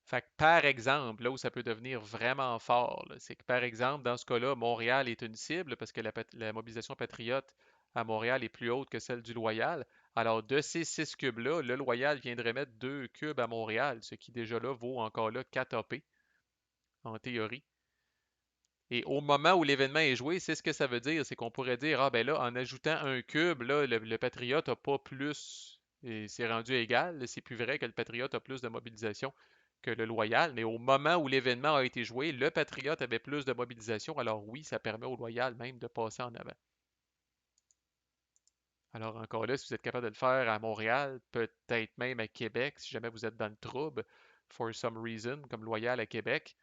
Fait que par exemple, là où ça peut devenir vraiment fort, c'est que par exemple, dans ce cas-là, Montréal est une cible parce que la mobilisation patriote à Montréal est plus haute que celle du Loyal. Alors, de ces 6 cubes-là, le Loyal viendrait mettre 2 cubes à Montréal, ce qui déjà là vaut encore là 4 AP en théorie. Et au moment où l'événement est joué, c'est ce que ça veut dire, c'est qu'on pourrait dire, ah ben là, en ajoutant un cube, là, le Patriote n'a pas plus, et c'est rendu égal, c'est plus vrai que le Patriote a plus de mobilisation que le Loyal, mais au moment où l'événement a été joué, le Patriote avait plus de mobilisation, alors oui, ça permet au Loyal même de passer en avant. Alors encore là, si vous êtes capable de le faire à Montréal, peut-être même à Québec, si jamais vous êtes dans le trouble, for some reason, comme Loyal à Québec,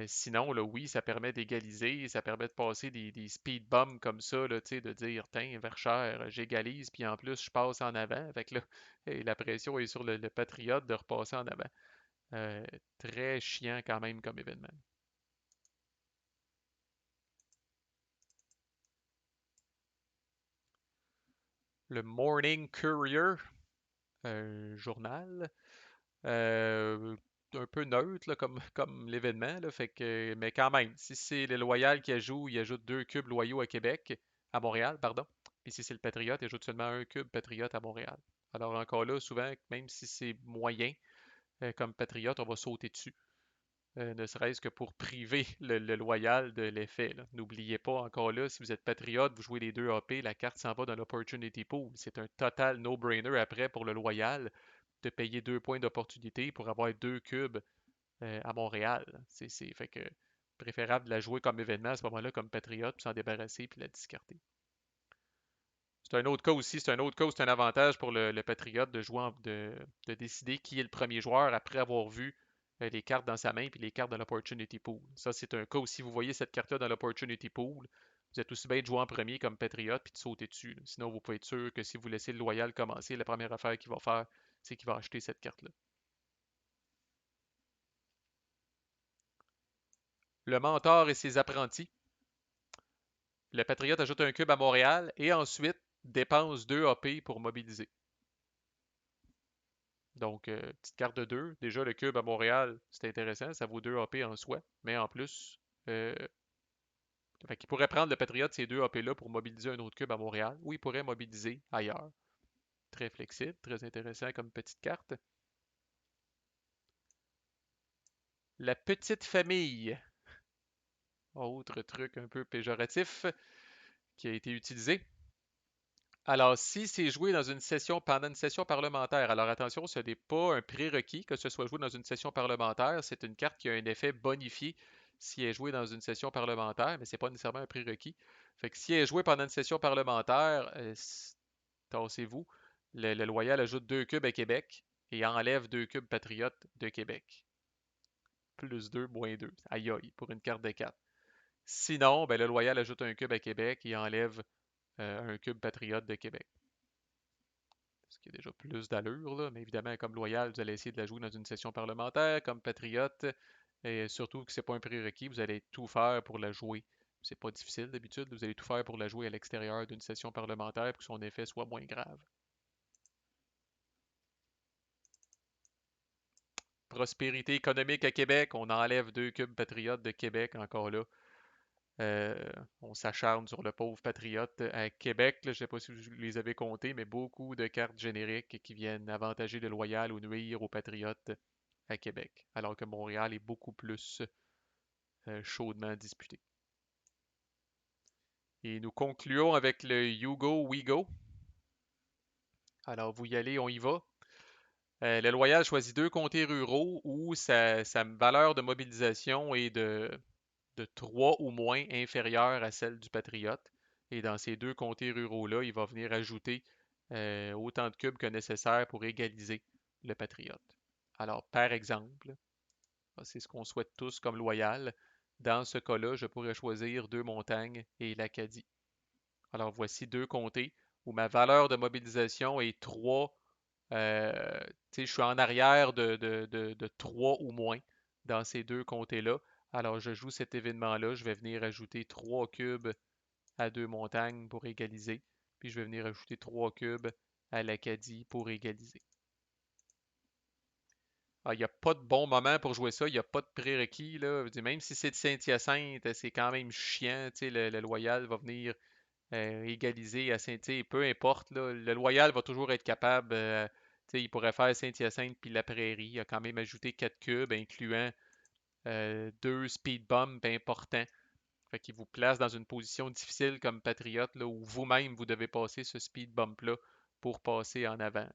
sinon, là, oui, ça permet d'égaliser, ça permet de passer des speed bumps comme ça, là, de dire, tiens, Verchères, j'égalise, puis en plus, je passe en avant. Fait que là, la pression est sur le Patriote de repasser en avant. Très chiant quand même comme événement. Le Morning Courier, un journal, euh, un peu neutre là, comme l'événement, là, fait que, mais quand même, si c'est le Loyal qui ajoute, il ajoute 2 cubes loyaux à Québec, à Montréal, pardon. Puis si c'est le Patriote, il ajoute seulement un cube Patriote à Montréal. Alors encore là, souvent, même si c'est moyen comme patriote, on va sauter dessus. Ne serait-ce que pour priver le loyal de l'effet. N'oubliez pas encore là, si vous êtes patriote, vous jouez les deux AP, la carte s'en va dans l'opportunity pool. C'est un total no-brainer après pour le loyal de payer 2 points d'opportunité pour avoir 2 cubes à Montréal. Fait que préférable de la jouer comme événement à ce moment-là, comme patriote, puis s'en débarrasser puis la discarter. C'est un autre cas aussi, c'est un autre cas où c'est un avantage pour le Patriote de jouer de décider qui est le premier joueur après avoir vu les cartes dans sa main puis les cartes dans l'Opportunity Pool. Ça, c'est un cas où si vous voyez cette carte-là dans l'Opportunity Pool, vous êtes aussi bien de jouer en premier comme Patriote puis de sauter dessus. Sinon, vous pouvez être sûr que si vous laissez le loyal commencer, la première affaire qu'il va faire, c'est qu'il va acheter cette carte-là. Le mentor et ses apprentis. Le Patriote ajoute un cube à Montréal et ensuite dépense 2 AP pour mobiliser. Donc, petite carte de 2. Déjà, le cube à Montréal, c'est intéressant. Ça vaut 2 AP en soi. Mais en plus, fait qu'il pourrait prendre le Patriote, ces 2 AP-là, pour mobiliser un autre cube à Montréal, ou il pourrait mobiliser ailleurs. Très flexible, très intéressant comme petite carte. La petite famille. Autre truc un peu péjoratif qui a été utilisé. Alors, si c'est joué dans une session, pendant une session parlementaire, alors attention, ce n'est pas un prérequis que ce soit joué dans une session parlementaire. C'est une carte qui a un effet bonifié si elle est jouée dans une session parlementaire, mais ce n'est pas nécessairement un prérequis. Fait que si elle est jouée pendant une session parlementaire, tassez-vous, le loyal ajoute 2 cubes à Québec et enlève 2 cubes patriotes de Québec. Plus 2, moins 2. Aïe aïe, pour une carte de 4. Sinon, ben, le loyal ajoute un cube à Québec et enlève un cube patriote de Québec. Ce qui a déjà plus d'allure, là. Mais évidemment, comme loyal, vous allez essayer de la jouer dans une session parlementaire, comme patriote, et surtout que c'est pas un prérequis, vous allez tout faire pour la jouer. C'est pas difficile d'habitude, vous allez tout faire pour la jouer à l'extérieur d'une session parlementaire pour que son effet soit moins grave. Prospérité économique à Québec, on enlève 2 cubes patriotes de Québec encore là. Euh, on s'acharne sur le pauvre patriote à Québec. Là, je ne sais pas si vous les avez comptés, mais beaucoup de cartes génériques qui viennent avantager le loyal ou nuire aux patriotes à Québec, alors que Montréal est beaucoup plus chaudement disputé. Et nous concluons avec le You Go, We Go. Alors, vous y allez, on y va. Le loyal choisit 2 comtés ruraux où sa valeur de mobilisation est de 3 ou moins inférieure à celle du patriote. Et dans ces 2 comtés ruraux-là, il va venir ajouter autant de cubes que nécessaire pour égaliser le patriote. Alors, par exemple, c'est ce qu'on souhaite tous comme loyal. Dans ce cas-là, je pourrais choisir 2 montagnes et l'Acadie. Alors, voici 2 comtés où ma valeur de mobilisation est 3. Je suis en arrière de 3 ou moins dans ces 2 comtés-là. Alors, je joue cet événement-là. Je vais venir ajouter 3 cubes à 2 montagnes pour égaliser. Puis, je vais venir ajouter 3 cubes à l'Acadie pour égaliser. Il n'y a pas de bon moment pour jouer ça, il n'y a pas de prérequis. Là. Même si c'est de Saint-Hyacinthe, c'est quand même chiant. Le loyal va venir égaliser à Saint-Hyacinthe, peu importe. Là, le loyal va toujours être capable. Il pourrait faire Saint-Hyacinthe puis la Prairie. Il a quand même ajouté 4 cubes, incluant 2 speed bumps importants. Fait qu'il vous place dans une position difficile comme patriote, là, où vous-même vous devez passer ce speed bump-là pour passer en avant.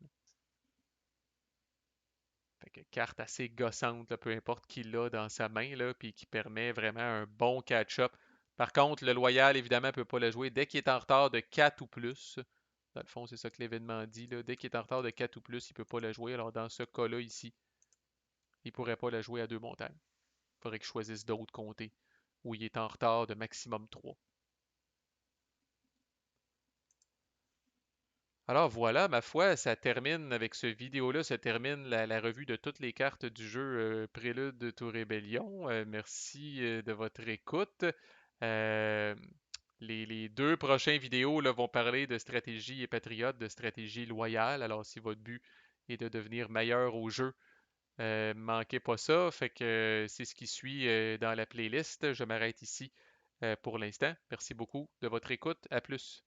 Fait que carte assez gossante, là, peu importe qui l'a dans sa main, là, puis qui permet vraiment un bon catch-up. Par contre, le loyal, évidemment, ne peut pas la jouer dès qu'il est en retard de 4 ou plus. Dans le fond, c'est ça que l'événement dit. Là. Dès qu'il est en retard de 4 ou plus, il ne peut pas la jouer. Alors, dans ce cas-là, ici, il ne pourrait pas la jouer à 2 montagnes. Il faudrait qu'il choisisse d'autres comtés où il est en retard de maximum 3. Alors voilà, ma foi, ça termine avec ce vidéo-là, ça termine la revue de toutes les cartes du jeu Prélude to Rébellion. Merci de votre écoute. Euh, les 2 prochains vidéos là, vont parler de stratégie et patriote, de stratégie loyale. Alors si votre but est de devenir meilleur au jeu, manquez pas ça. Fait que c'est ce qui suit dans la playlist. Je m'arrête ici pour l'instant. Merci beaucoup de votre écoute. À plus.